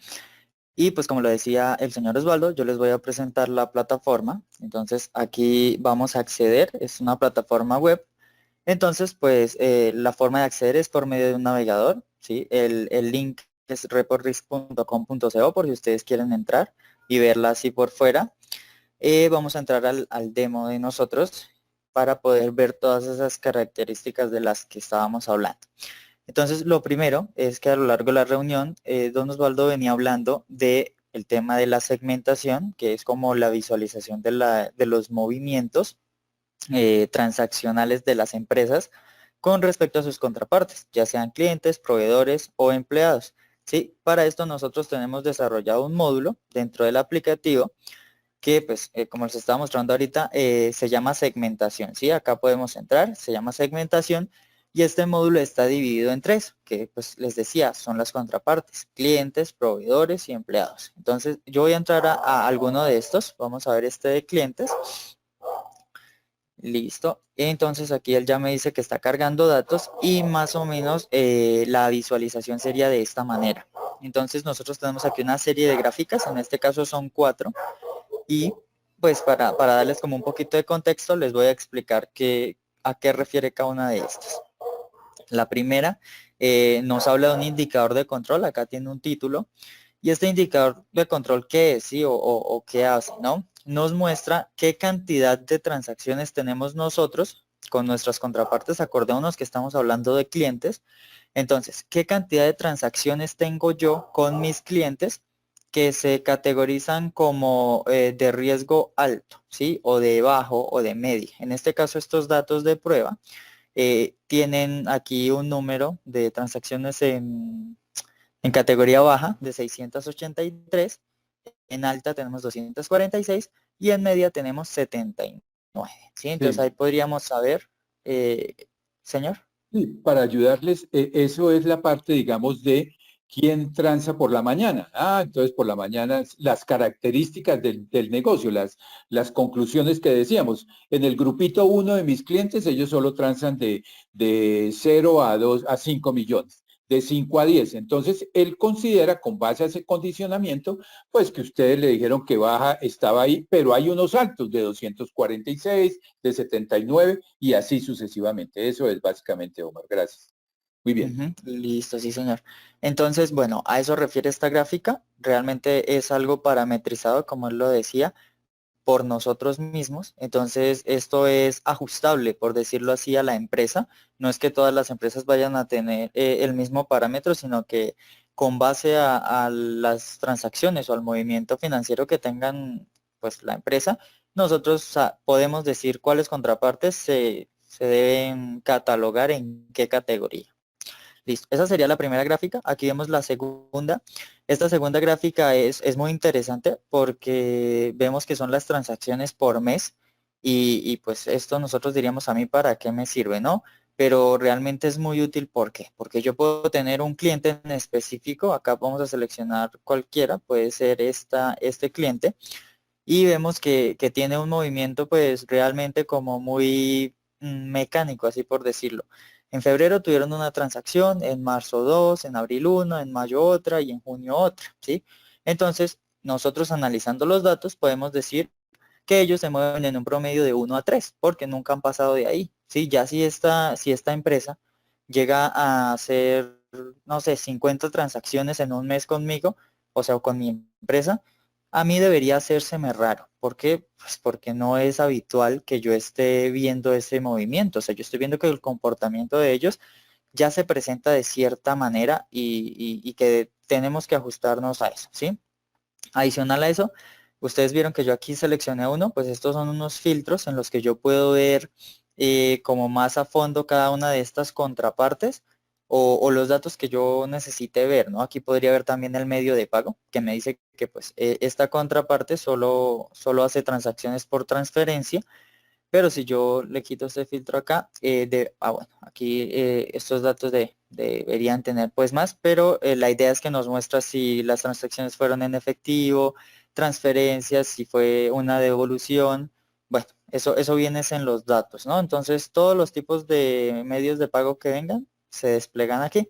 Y pues como lo decía el señor Osvaldo, yo les voy a presentar la plataforma. Entonces, aquí vamos a acceder. Es una plataforma web. Entonces, pues la forma de acceder es por medio de un navegador, ¿sí? El link es reportrisk.com.co por si ustedes quieren entrar y verla así por fuera. Vamos a entrar al demo de nosotros para poder ver todas esas características de las que estábamos hablando. Entonces, lo primero es que a lo largo de la reunión, don Osvaldo venía hablando de el tema de la segmentación, que es como la visualización de los movimientos transaccionales de las empresas con respecto a sus contrapartes, ya sean clientes, proveedores o empleados. ¿Sí? Para esto nosotros tenemos desarrollado un módulo dentro del aplicativo que pues como les estaba mostrando ahorita se llama segmentación, ¿sí? Acá podemos entrar, se llama segmentación Y este módulo está dividido en tres, que pues les decía, son las contrapartes, clientes, proveedores y empleados. Entonces yo voy a entrar a alguno de estos. Vamos a ver este de clientes. Listo. Entonces aquí él ya me dice que está cargando datos y más o menos la visualización sería de esta manera. Entonces nosotros tenemos aquí una serie de gráficas, en este caso son 4, y pues para darles como un poquito de contexto les voy a explicar a qué refiere cada una de estas. La primera nos habla de un indicador de control, acá tiene un título, y este indicador de control, ¿qué es? ¿Sí? O qué hace, ¿no? Nos muestra qué cantidad de transacciones tenemos nosotros con nuestras contrapartes. Acordémonos que estamos hablando de clientes. Entonces, ¿qué cantidad de transacciones tengo yo con mis clientes que se categorizan como de riesgo alto, ¿sí? O de bajo o de media? En este caso, estos datos de prueba tienen aquí un número de transacciones en categoría baja de 683, en alta tenemos 246 y en media tenemos 79. ¿Sí? Entonces Sí, ahí podríamos saber, eh, señor. sí, para ayudarles, eso es la parte, digamos, de quién transa por la mañana. Ah, entonces por la mañana las características del negocio, las conclusiones que decíamos. En el grupito uno de mis clientes, ellos solo transan de 0 a 2 a 5 millones, de 5 a 10. Entonces, él considera, con base a ese condicionamiento, pues que ustedes le dijeron que baja estaba ahí, pero hay unos altos de 246, de 79 y así sucesivamente. Eso es básicamente, Omar. Gracias. Muy bien. Ujú, listo, sí, señor. Entonces, bueno, a eso refiere esta gráfica. Realmente es algo parametrizado, como él lo decía, por nosotros mismos. Entonces, esto es ajustable, por decirlo así, a la empresa. No es que todas las empresas vayan a tener el mismo parámetro, sino que con base a las transacciones o al movimiento financiero que tengan pues la empresa, nosotros podemos decir cuáles contrapartes se deben catalogar en qué categoría. Listo, esa sería la primera gráfica. Aquí vemos la segunda. Esta segunda gráfica es muy interesante porque vemos que son las transacciones por mes y pues esto nosotros diríamos a mí para qué me sirve, ¿no? Pero realmente es muy útil, ¿por qué? Porque yo puedo tener un cliente en específico, acá vamos a seleccionar cualquiera, puede ser este cliente, y vemos que tiene un movimiento pues realmente como muy mecánico, así por decirlo. En febrero tuvieron una transacción, en marzo dos, en abril una, en mayo otra y en junio otra, ¿sí? Entonces, nosotros analizando los datos podemos decir que ellos se mueven en un promedio de 1 a 3 porque nunca han pasado de ahí, ¿sí? Ya si esta empresa llega a hacer, no sé, 50 transacciones en un mes conmigo, o sea, con mi empresa, a mí debería hacérseme raro. ¿Por qué? Pues porque no es habitual que yo esté viendo ese movimiento. O sea, yo estoy viendo que el comportamiento de ellos ya se presenta de cierta manera y que tenemos que ajustarnos a eso, ¿sí? Adicional a eso, ustedes vieron que yo aquí seleccioné uno, pues estos son unos filtros en los que yo puedo ver como más a fondo cada una de estas contrapartes o los datos que yo necesite ver, ¿no? Aquí podría ver también el medio de pago, que me dice que pues esta contraparte solo hace transacciones por transferencia, pero si yo le quito este filtro acá, bueno, aquí estos datos deberían tener pues más, pero la idea es que nos muestra si las transacciones fueron en efectivo, transferencias, si fue una devolución. Bueno, eso viene en los datos, ¿no? Entonces todos los tipos de medios de pago que vengan se desplegan aquí.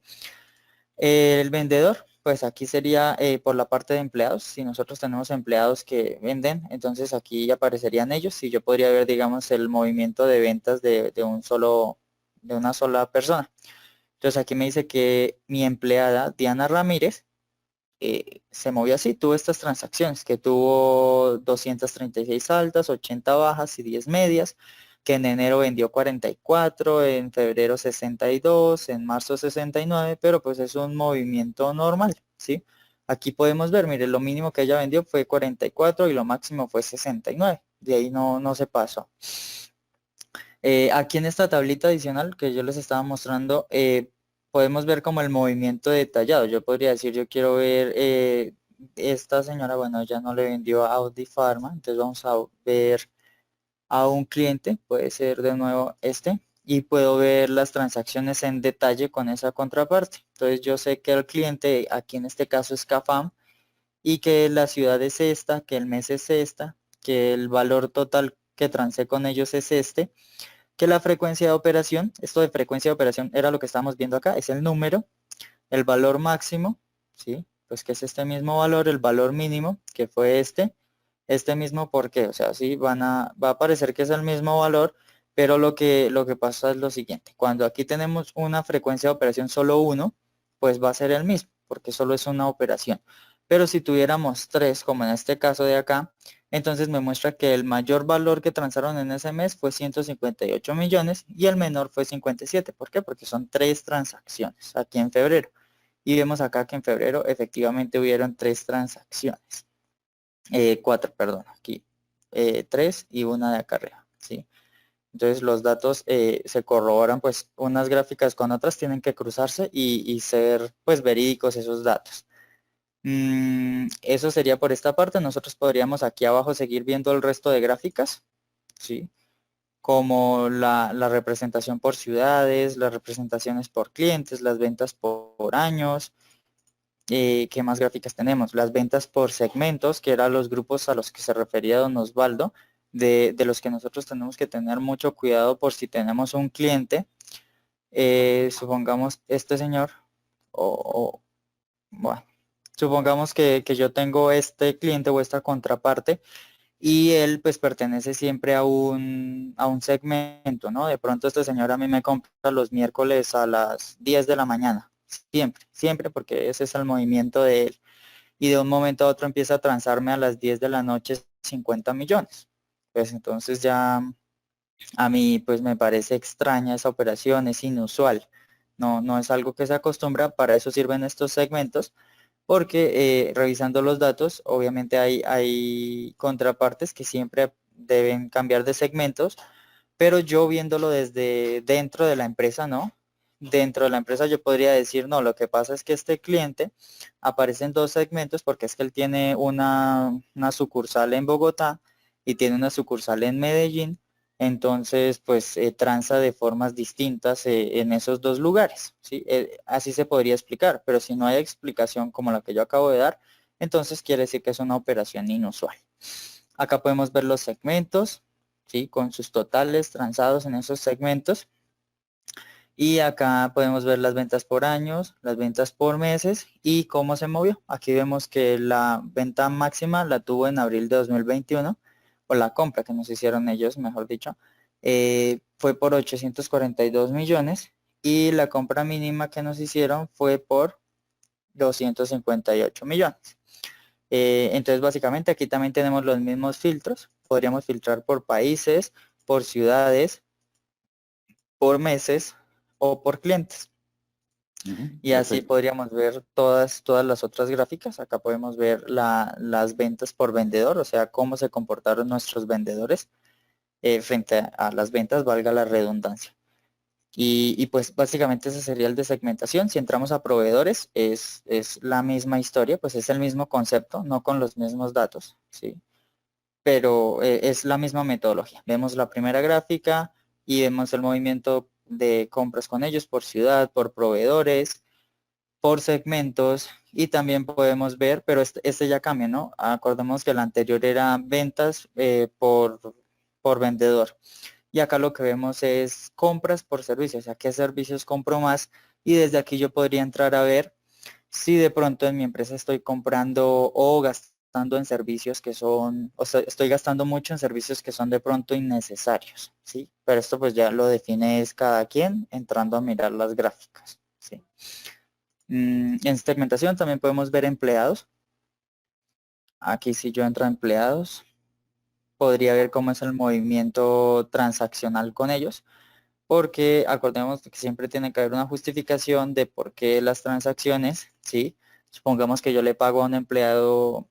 El vendedor, pues aquí sería por la parte de empleados. Si nosotros tenemos empleados que venden, entonces aquí aparecerían ellos y yo podría ver, digamos, el movimiento de ventas de una sola persona. Entonces aquí me dice que mi empleada Diana Ramírez se movió así, tuvo estas transacciones, que tuvo 236 altas, 80 bajas y 10 medias, que en enero vendió 44, en febrero 62, en marzo 69, pero pues es un movimiento normal, ¿sí? Aquí podemos ver, mire, lo mínimo que ella vendió fue 44 y lo máximo fue 69, de ahí no se pasó. Aquí en esta tablita adicional que yo les estaba mostrando, podemos ver como el movimiento detallado. Yo podría decir, yo quiero ver esta señora, bueno, ya no le vendió a Audi Pharma, entonces vamos a ver a un cliente, puede ser de nuevo este. y puedo ver las transacciones en detalle con esa contraparte. Entonces yo sé que el cliente, aquí en este caso es CAFAM, y que la ciudad es esta, que el mes es esta, que el valor total que transé con ellos es este, que la frecuencia de operación, esto de frecuencia de operación era lo que estábamos viendo acá, es el número, el valor máximo, ¿sí? Pues que es este mismo valor, el valor mínimo, que fue este mismo, ¿por qué? O sea, sí, va a parecer que es el mismo valor, pero lo que pasa es lo siguiente, cuando aquí tenemos una frecuencia de operación solo uno, pues va a ser el mismo, porque solo es una operación. Pero si tuviéramos tres, como en este caso de acá, entonces me muestra que el mayor valor que transaron en ese mes fue 158 millones y el menor fue 57. ¿Por qué? Porque son tres transacciones aquí en febrero. Y vemos acá que en febrero efectivamente hubieron tres transacciones. Cuatro, perdón, aquí. Tres y una de acá arriba, ¿sí? Entonces los datos se corroboran, pues unas gráficas con otras tienen que cruzarse y ser pues verídicos esos datos. Eso sería por esta parte. Nosotros podríamos aquí abajo seguir viendo el resto de gráficas, ¿sí? Como la representación por ciudades, las representaciones por clientes, las ventas por años. ¿Qué más gráficas tenemos? Las ventas por segmentos, que eran los grupos a los que se refería don Osvaldo, de los que nosotros tenemos que tener mucho cuidado por si tenemos un cliente, supongamos este señor, bueno, supongamos que yo tengo este cliente o esta contraparte y él pues pertenece siempre a un segmento, ¿no? De pronto este señor a mí me compra los miércoles a las 10 de la mañana, siempre, siempre porque ese es el movimiento de él. Y de un momento a otro empieza a transarme a las 10 de la noche 50 millones. Pues entonces ya a mí pues me parece extraña esa operación, es inusual. No es algo que se acostumbra, para eso sirven estos segmentos porque revisando los datos, obviamente hay contrapartes que siempre deben cambiar de segmentos, pero yo viéndolo desde dentro de la empresa, ¿no? Dentro de la empresa yo podría decir, no, lo que pasa es que este cliente aparece en dos segmentos porque es que él tiene una sucursal en Bogotá y tiene una sucursal en Medellín, entonces pues transa de formas distintas en esos dos lugares, ¿sí? Así se podría explicar, pero si no hay explicación como la que yo acabo de dar, entonces quiere decir que es una operación inusual. Acá podemos ver los segmentos, ¿sí? Con sus totales transados en esos segmentos. Y acá podemos ver las ventas por años, las ventas por meses y cómo se movió. Aquí vemos que la venta máxima la tuvo en abril de 2021, o la compra que nos hicieron ellos, mejor dicho, fue por 842 millones y la compra mínima que nos hicieron fue por 258 millones. Entonces básicamente aquí también tenemos los mismos filtros. Podríamos filtrar por países, por ciudades, por meses o por clientes. Y así Perfecto. podríamos ver todas las otras gráficas. Acá podemos ver las ventas por vendedor, o sea, cómo se comportaron nuestros vendedores frente a las ventas, valga la redundancia. Y pues básicamente ese sería el de segmentación. Si entramos a proveedores, es la misma historia, pues es el mismo concepto, no con los mismos datos, ¿sí? Pero es la misma metodología. Vemos la primera gráfica y vemos el movimiento de compras con ellos por ciudad, por proveedores, por segmentos y también podemos ver, pero este ya cambia, ¿no? Acordemos que el anterior era ventas por vendedor. Y acá lo que vemos es compras por servicios, o sea, qué servicios compro más. Y desde aquí yo podría entrar a ver si de pronto en mi empresa estoy comprando o gastando en servicios que son, o sea, estoy gastando mucho en servicios que son de pronto innecesarios, ¿sí? Pero esto pues ya lo define es cada quien entrando a mirar las gráficas, ¿sí? En segmentación también podemos ver empleados. Aquí si yo entro a empleados, podría ver cómo es el movimiento transaccional con ellos, porque acordemos que siempre tiene que haber una justificación de por qué las transacciones, ¿sí? Supongamos que yo le pago a un empleado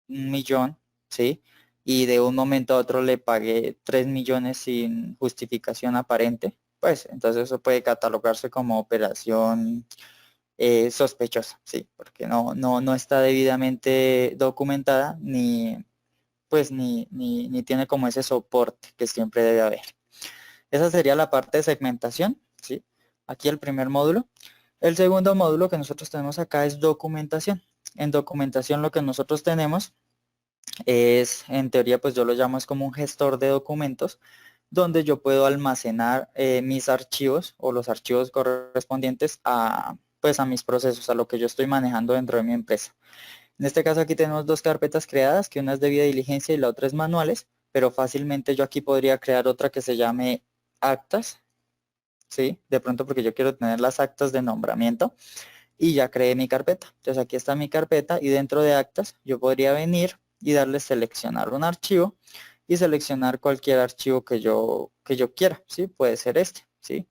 1 millón, ¿sí? Y de un momento a otro le pagué 3 millones sin justificación aparente, pues entonces eso puede catalogarse como operación sospechosa, sí, porque no está debidamente documentada ni pues ni tiene como ese soporte que siempre debe haber. Esa sería la parte de segmentación, ¿sí? Aquí el primer módulo. El segundo módulo que nosotros tenemos acá es documentación. En documentación lo que nosotros tenemos es, en teoría, pues yo lo llamo es como un gestor de documentos, donde yo puedo almacenar mis archivos o los archivos correspondientes a, pues a mis procesos, a lo que yo estoy manejando dentro de mi empresa. En este caso aquí tenemos dos carpetas creadas, que una es de debida diligencia y la otra es manuales, pero fácilmente yo aquí podría crear otra que se llame actas, ¿sí? De pronto porque yo quiero tener las actas de nombramiento y ya creé mi carpeta. Entonces aquí está mi carpeta y dentro de actas yo podría venir y darle seleccionar un archivo y seleccionar cualquier archivo que yo quiera, ¿sí? Puede ser este, ¿sí?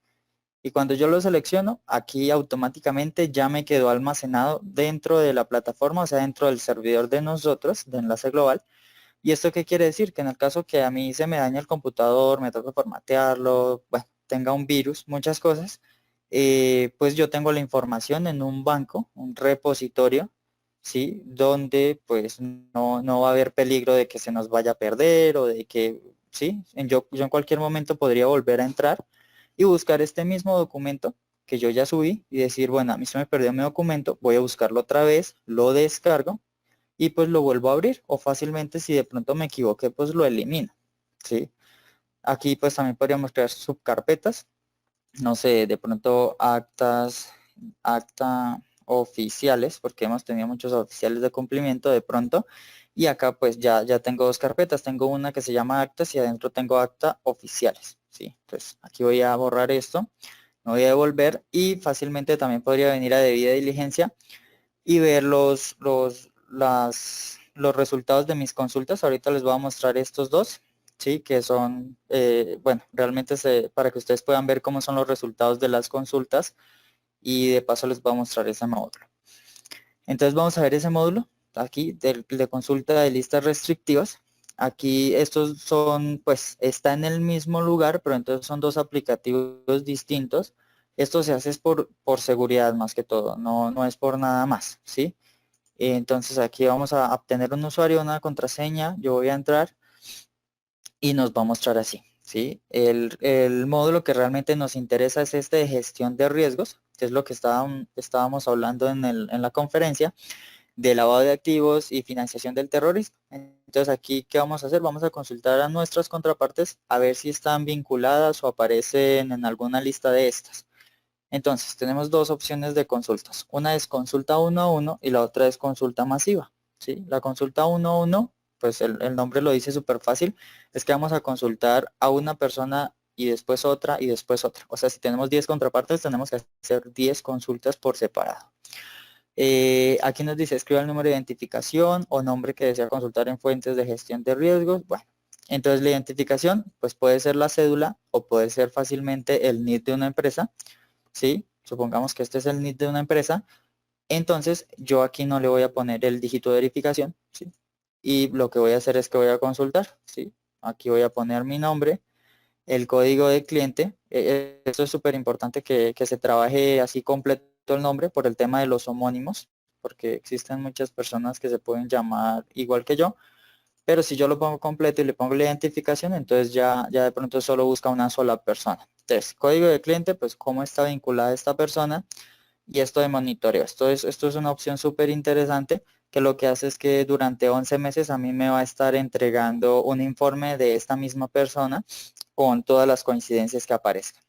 Y cuando yo lo selecciono, aquí automáticamente ya me quedó almacenado dentro de la plataforma, o sea, dentro del servidor de nosotros, de Enlace Global. ¿Y esto qué quiere decir? Que en el caso que a mí se me dañe el computador, me toca formatearlo, bueno, tenga un virus, muchas cosas, pues yo tengo la información en un banco, un repositorio, ¿sí? Donde pues no va a haber peligro de que se nos vaya a perder o de que, ¿sí? Yo en cualquier momento podría volver a entrar y buscar este mismo documento que yo ya subí y decir, bueno, a mí se me perdió mi documento, voy a buscarlo otra vez, lo descargo y pues lo vuelvo a abrir o fácilmente si de pronto me equivoqué pues lo elimino, ¿sí? Aquí pues también podríamos crear subcarpetas, no sé, de pronto acta oficiales, porque hemos tenido muchos oficiales de cumplimiento de pronto, y acá pues ya tengo dos carpetas, tengo una que se llama actas y adentro tengo acta oficiales, ¿sí? Pues aquí voy a borrar esto, me voy a devolver y fácilmente también podría venir a debida diligencia y ver los resultados de mis consultas. Ahorita les voy a mostrar estos dos, ¿sí? Que son, bueno, realmente para que ustedes puedan ver cómo son los resultados de las consultas y de paso les voy a mostrar ese módulo. Entonces vamos a ver ese módulo aquí de consulta de listas restrictivas. Aquí estos son, pues, está en el mismo lugar, pero entonces son dos aplicativos distintos. Esto se hace es por seguridad más que todo, no es por nada más, ¿sí? Entonces aquí vamos a obtener un usuario, una contraseña, yo voy a entrar y nos va a mostrar así, ¿sí? El módulo que realmente nos interesa es este de gestión de riesgos, que es lo que estábamos hablando en la conferencia, de lavado de activos y financiación del terrorismo. Entonces aquí, ¿qué vamos a hacer? Vamos a consultar a nuestras contrapartes a ver si están vinculadas o aparecen en alguna lista de estas. Entonces, tenemos dos opciones de consultas. Una es consulta uno a uno y la otra es consulta masiva, ¿sí? La consulta uno a uno, pues el nombre lo dice súper fácil, es que vamos a consultar a una persona y después otra y después otra. O sea, si tenemos 10 contrapartes, tenemos que hacer 10 consultas por separado. Aquí nos dice, escriba el número de identificación o nombre que desea consultar en fuentes de gestión de riesgos. Bueno, entonces la identificación, pues puede ser la cédula o puede ser fácilmente el NID de una empresa. ¿Sí? Supongamos que este es el NID de una empresa, entonces yo aquí no le voy a poner el dígito de verificación, ¿sí? Y lo que voy a hacer es que voy a consultar, ¿sí? Aquí voy a poner mi nombre, el código de cliente, esto es súper importante que se trabaje así completo el nombre por el tema de los homónimos, porque existen muchas personas que se pueden llamar igual que yo, pero si yo lo pongo completo y le pongo la identificación, entonces ya de pronto solo busca una sola persona. Entonces, código de cliente, pues cómo está vinculada esta persona y esto de monitoreo. Esto es una opción súper interesante que lo que hace es que durante 11 meses a mí me va a estar entregando un informe de esta misma persona con todas las coincidencias que aparezcan.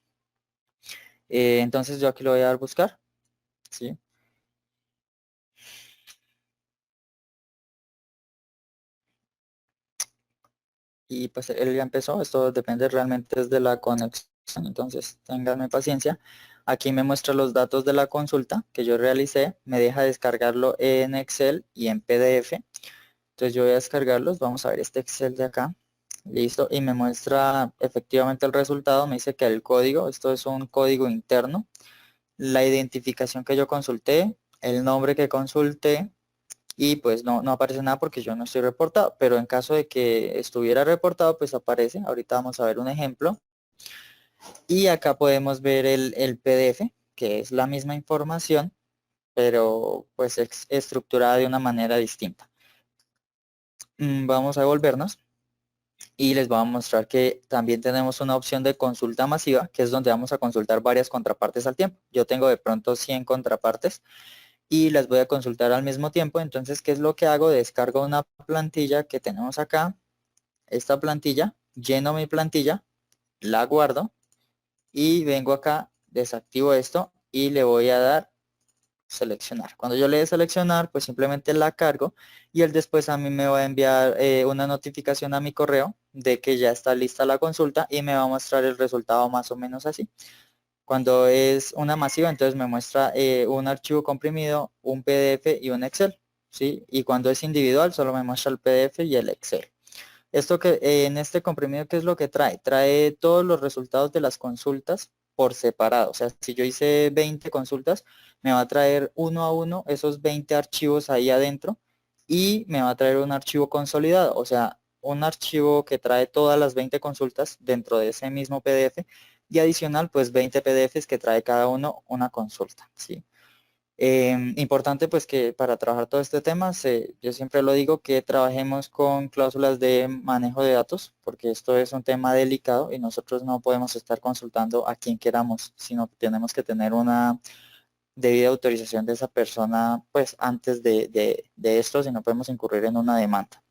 Entonces yo aquí lo voy a dar buscar, ¿sí? Y pues él ya empezó, esto depende realmente de la conexión, entonces ténganme paciencia. Aquí me muestra los datos de la consulta que yo realicé, me deja descargarlo en Excel y en PDF. Entonces yo voy a descargarlos, vamos a ver este Excel de acá, listo, y me muestra efectivamente el resultado, me dice que el código, esto es un código interno, la identificación que yo consulté, el nombre que consulté, y pues no aparece nada porque yo no estoy reportado, pero en caso de que estuviera reportado, pues aparece. Ahorita vamos a ver un ejemplo. Y acá podemos ver el PDF, que es la misma información, pero pues estructurada de una manera distinta. Vamos a devolvernos. y les voy a mostrar que también tenemos una opción de consulta masiva, que es donde vamos a consultar varias contrapartes al tiempo. Yo tengo de pronto 100 contrapartes y las voy a consultar al mismo tiempo. Entonces, ¿qué es lo que hago? Descargo una plantilla que tenemos acá, esta plantilla, lleno mi plantilla, la guardo y vengo acá, desactivo esto y le voy a dar seleccionar. Cuando yo le dé seleccionar, pues simplemente la cargo y él después a mí me va a enviar una notificación a mi correo de que ya está lista la consulta y me va a mostrar el resultado más o menos así. Cuando es una masiva, entonces me muestra un archivo comprimido, un PDF y un Excel, ¿sí? Y cuando es individual, solo me muestra el PDF y el Excel. Esto que en este comprimido, ¿qué es lo que trae? Trae todos los resultados de las consultas por separado. O sea, si yo hice 20 consultas, me va a traer uno a uno esos 20 archivos ahí adentro y me va a traer un archivo consolidado. O sea, un archivo que trae todas las 20 consultas dentro de ese mismo PDF y adicional, pues 20 PDFs que trae cada uno una consulta, ¿sí? Importante pues que para trabajar todo este tema, yo siempre lo digo que trabajemos con cláusulas de manejo de datos, porque esto es un tema delicado y nosotros no podemos estar consultando a quien queramos, sino que tenemos que tener una debida autorización de esa persona pues antes de esto, si no podemos incurrir en una demanda.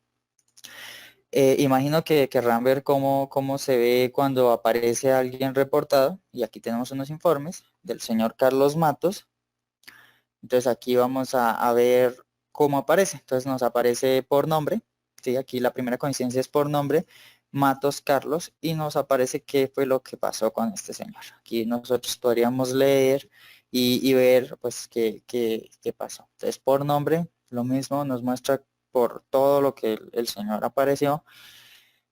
Imagino que querrán ver cómo se ve cuando aparece alguien reportado y aquí tenemos unos informes del señor Carlos Matos. Entonces aquí vamos a ver cómo aparece. Entonces nos aparece por nombre. ¿Sí? Aquí la primera coincidencia es por nombre, Matos Carlos, y nos aparece qué fue lo que pasó con este señor. Aquí nosotros podríamos leer y ver pues qué pasó. Entonces por nombre, lo mismo nos muestra por todo lo que el señor apareció.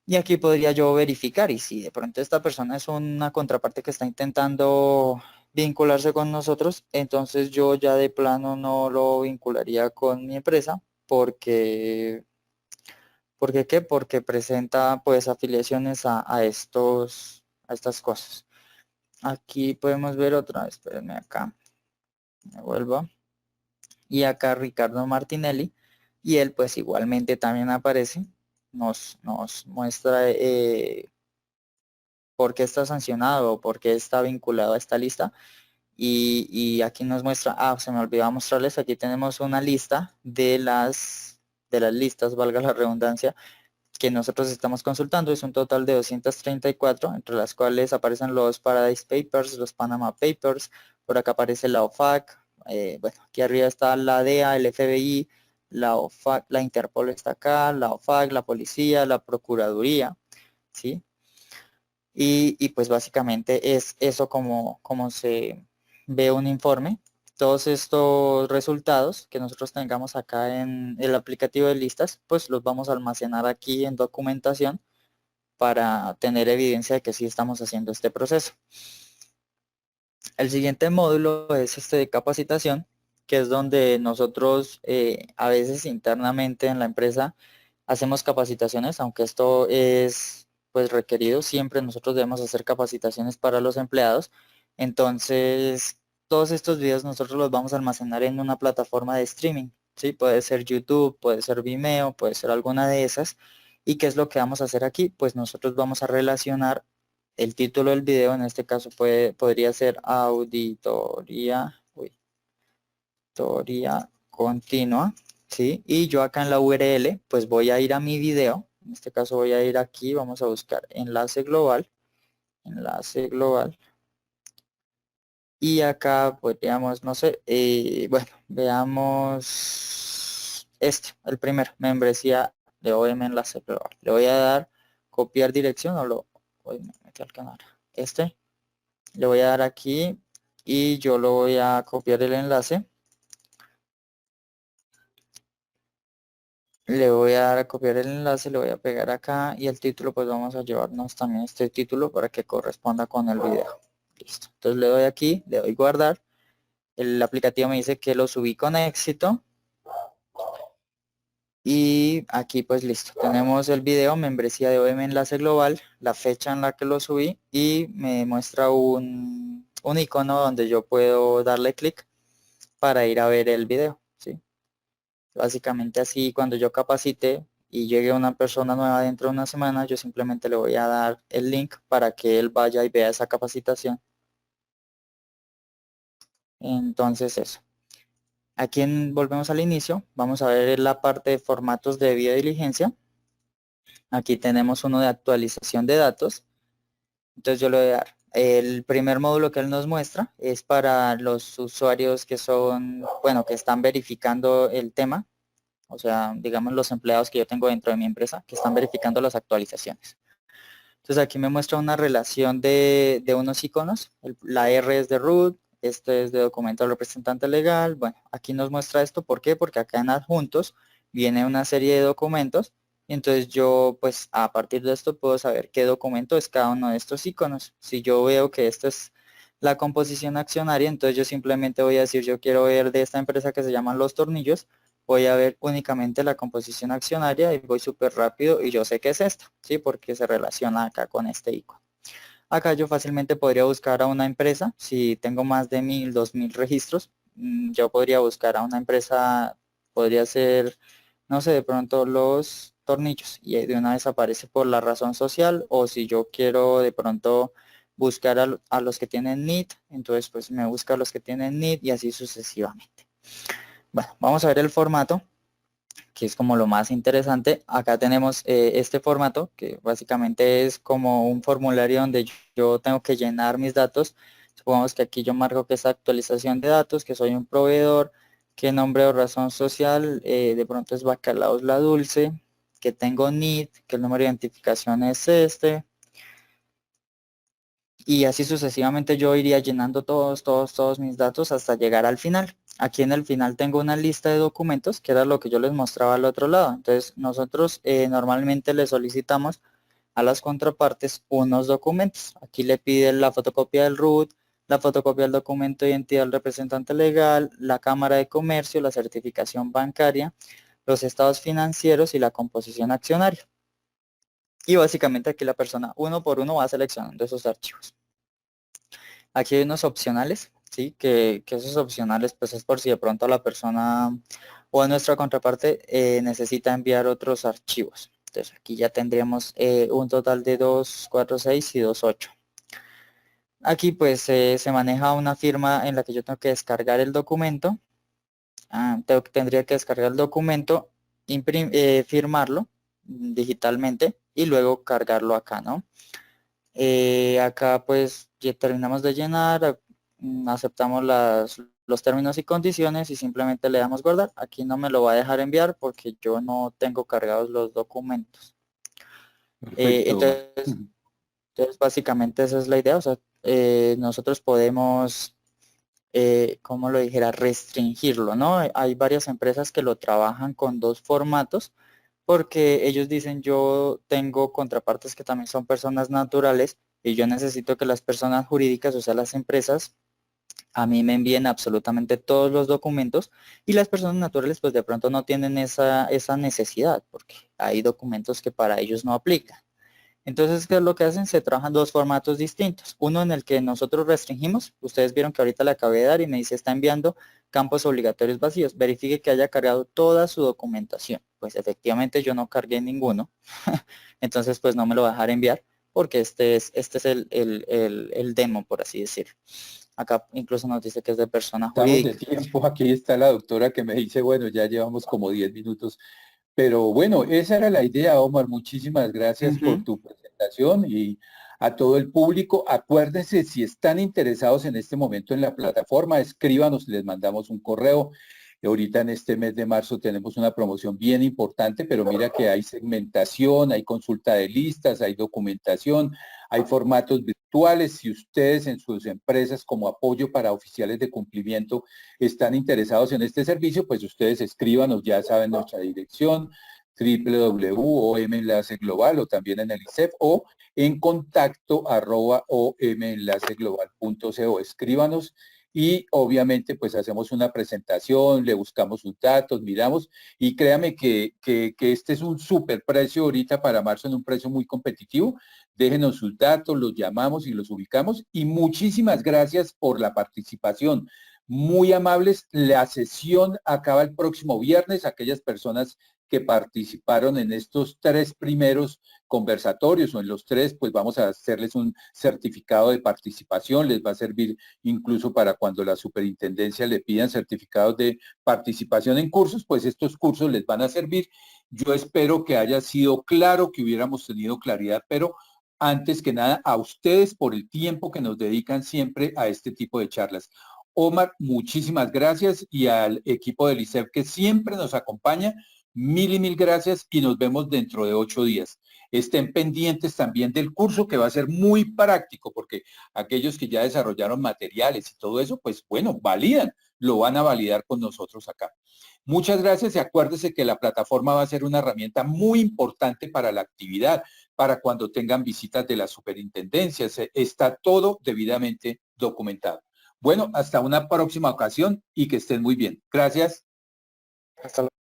Y aquí podría yo verificar y si de pronto esta persona es una contraparte que está intentando vincularse con nosotros, entonces yo ya de plano no lo vincularía con mi empresa porque ¿qué? Porque presenta pues afiliaciones a estas cosas. Aquí podemos ver otra vez, espérenme acá, me vuelvo. Y acá Ricardo Martinelli y él pues igualmente también aparece, nos muestra por qué está sancionado o por qué está vinculado a esta lista. Y aquí nos muestra, se me olvidaba mostrarles, aquí tenemos una lista de las listas, valga la redundancia, que nosotros estamos consultando. Es un total de 234, entre las cuales aparecen los Paradise Papers, los Panama Papers, por acá aparece la OFAC, bueno, aquí arriba está la DEA, el FBI, la OFAC, la Interpol está acá, la OFAC, la policía, la Procuraduría, ¿sí? Y pues básicamente es eso como se ve un informe. Todos estos resultados que nosotros tengamos acá en el aplicativo de listas, pues los vamos a almacenar aquí en documentación para tener evidencia de que sí estamos haciendo este proceso. El siguiente módulo es este de capacitación, que es donde nosotros a veces internamente en la empresa hacemos capacitaciones, aunque esto es pues requerido, siempre nosotros debemos hacer capacitaciones para los empleados. Entonces, todos estos videos nosotros los vamos a almacenar en una plataforma de streaming, ¿sí? Puede ser YouTube, puede ser Vimeo, puede ser alguna de esas. ¿Y qué es lo que vamos a hacer aquí? Pues nosotros vamos a relacionar el título del video, en este caso podría ser auditoría continua, ¿sí? Y yo acá en la URL, pues voy a ir a mi video, en este caso voy a ir aquí, vamos a buscar enlace global, y acá podríamos, no sé, bueno, veamos el primero, membresía de OM enlace global. Le voy a dar copiar dirección hoy me metí al canal, le voy a dar aquí y yo lo voy a copiar el enlace. Le voy a dar a copiar el enlace, le voy a pegar acá y el título pues vamos a llevarnos también este título para que corresponda con el video. Listo. Entonces le doy aquí, le doy guardar. El aplicativo me dice que lo subí con éxito. Y aquí pues listo. Tenemos el video, membresía de OM Enlace Global, la fecha en la que lo subí y me muestra un icono donde yo puedo darle clic para ir a ver el video. ¿Sí? Básicamente así cuando yo capacite y llegue una persona nueva dentro de una semana, yo simplemente le voy a dar el link para que él vaya y vea esa capacitación. Entonces eso. Aquí volvemos al inicio, vamos a ver la parte de formatos de debida diligencia. Aquí tenemos uno de actualización de datos. Entonces yo le voy a dar. El primer módulo que él nos muestra es para los usuarios que son, bueno, que están verificando el tema. O sea, digamos los empleados que yo tengo dentro de mi empresa que están verificando las actualizaciones. Entonces aquí me muestra una relación de unos iconos. La R es de root, este es de documento del representante legal. Bueno, aquí nos muestra esto. ¿Por qué? Porque acá en adjuntos viene una serie de documentos. Y entonces yo, pues a partir de esto puedo saber qué documento es cada uno de estos iconos. Si yo veo que esto es la composición accionaria, entonces yo simplemente voy a decir, yo quiero ver de esta empresa que se llaman Los Tornillos, voy a ver únicamente la composición accionaria y voy súper rápido y yo sé que es esta, ¿sí? Porque se relaciona acá con este icono. Acá yo fácilmente podría buscar a una empresa, si tengo más de 1000, 2000 registros, yo podría buscar a una empresa, podría ser, no sé, de pronto Los Tornillos y de una vez aparece por la razón social, o si yo quiero de pronto buscar a los que tienen NIT, entonces pues me busca a los que tienen NIT y así sucesivamente. Bueno, vamos a ver el formato, que es como lo más interesante. Acá tenemos este formato, que básicamente es como un formulario donde yo tengo que llenar mis datos. Supongamos que aquí yo marco que es actualización de datos, que soy un proveedor, que nombre o razón social, de pronto es Bacalaos La Dulce, que tengo NIT, que el número de identificación es este, y así sucesivamente yo iría llenando todos mis datos hasta llegar al final. Aquí en el final tengo una lista de documentos, que era lo que yo les mostraba al otro lado. Entonces nosotros normalmente le solicitamos a las contrapartes unos documentos. Aquí le pide la fotocopia del RUT, la fotocopia del documento de identidad del representante legal, la cámara de comercio, la certificación bancaria, los estados financieros y la composición accionaria. Y básicamente aquí la persona uno por uno va seleccionando esos archivos. Aquí hay unos opcionales, ¿sí? Que esos opcionales pues es por si de pronto la persona o nuestra contraparte necesita enviar otros archivos. Entonces aquí ya tendríamos un total de 246 y 28. Aquí pues se maneja una firma en la que yo tengo que descargar el documento. Tendría que descargar el documento, firmarlo digitalmente y luego cargarlo acá, ¿no? Acá pues ya terminamos de llenar, aceptamos los términos y condiciones y simplemente le damos guardar. Aquí no me lo va a dejar enviar porque yo no tengo cargados los documentos. Perfecto. Entonces básicamente esa es la idea. O sea, nosotros podemos, como lo dijera, restringirlo, ¿no? Hay varias empresas que lo trabajan con dos formatos porque ellos dicen yo tengo contrapartes que también son personas naturales y yo necesito que las personas jurídicas, o sea, las empresas, a mí me envíen absolutamente todos los documentos y las personas naturales pues de pronto no tienen esa necesidad porque hay documentos que para ellos no aplican. Entonces, ¿qué es lo que hacen? Se trabajan dos formatos distintos. Uno en el que nosotros restringimos. Ustedes vieron que ahorita le acabé de dar y me dice está enviando campos obligatorios vacíos. Verifique que haya cargado toda su documentación. Pues efectivamente yo no cargué ninguno. Entonces, pues no me lo va a dejar enviar porque este es el demo, por así decirlo. Acá incluso nos dice que es de persona Estamos de jurídica. tiempo. Aquí está la doctora que me dice, bueno, ya llevamos como 10 minutos. Pero bueno, esa era la idea, Omar. Muchísimas gracias por Ujú. tu presentación y a todo el público. Acuérdense, si están interesados en este momento en la plataforma, escríbanos, les mandamos un correo. Ahorita en este mes de marzo tenemos una promoción bien importante, pero mira que hay segmentación, hay consulta de listas, hay documentación, hay formatos virtuales. Si ustedes en sus empresas como apoyo para oficiales de cumplimiento están interesados en este servicio, pues ustedes escríbanos, ya saben nuestra dirección, www.om Enlace Global o también en el ICEP o en contacto @omenlaceglobal.co. Escríbanos y obviamente pues hacemos una presentación, le buscamos sus datos, miramos y créame que este es un súper precio ahorita para marzo en un precio muy competitivo. Déjenos sus datos, los llamamos y los ubicamos y muchísimas gracias por la participación. muy amables. La sesión acaba el próximo viernes. Aquellas personas que participaron en estos 3 primeros conversatorios o en los 3, pues vamos a hacerles un certificado de participación. Les va a servir incluso para cuando la superintendencia le pidan certificados de participación en cursos, pues estos cursos les van a servir. Yo espero que haya sido claro, que hubiéramos tenido claridad, pero antes que nada a ustedes por el tiempo que nos dedican siempre a este tipo de charlas. Omar, muchísimas gracias y al equipo del ICEF que siempre nos acompaña, mil y mil gracias y nos vemos dentro de 8 días. Estén pendientes también del curso que va a ser muy práctico porque aquellos que ya desarrollaron materiales y todo eso, pues bueno, validan, lo van a validar con nosotros acá. Muchas gracias y acuérdese que la plataforma va a ser una herramienta muy importante para la actividad, para cuando tengan visitas de la superintendencia. Está todo debidamente documentado. Bueno, hasta una próxima ocasión y que estén muy bien. Gracias. Hasta luego.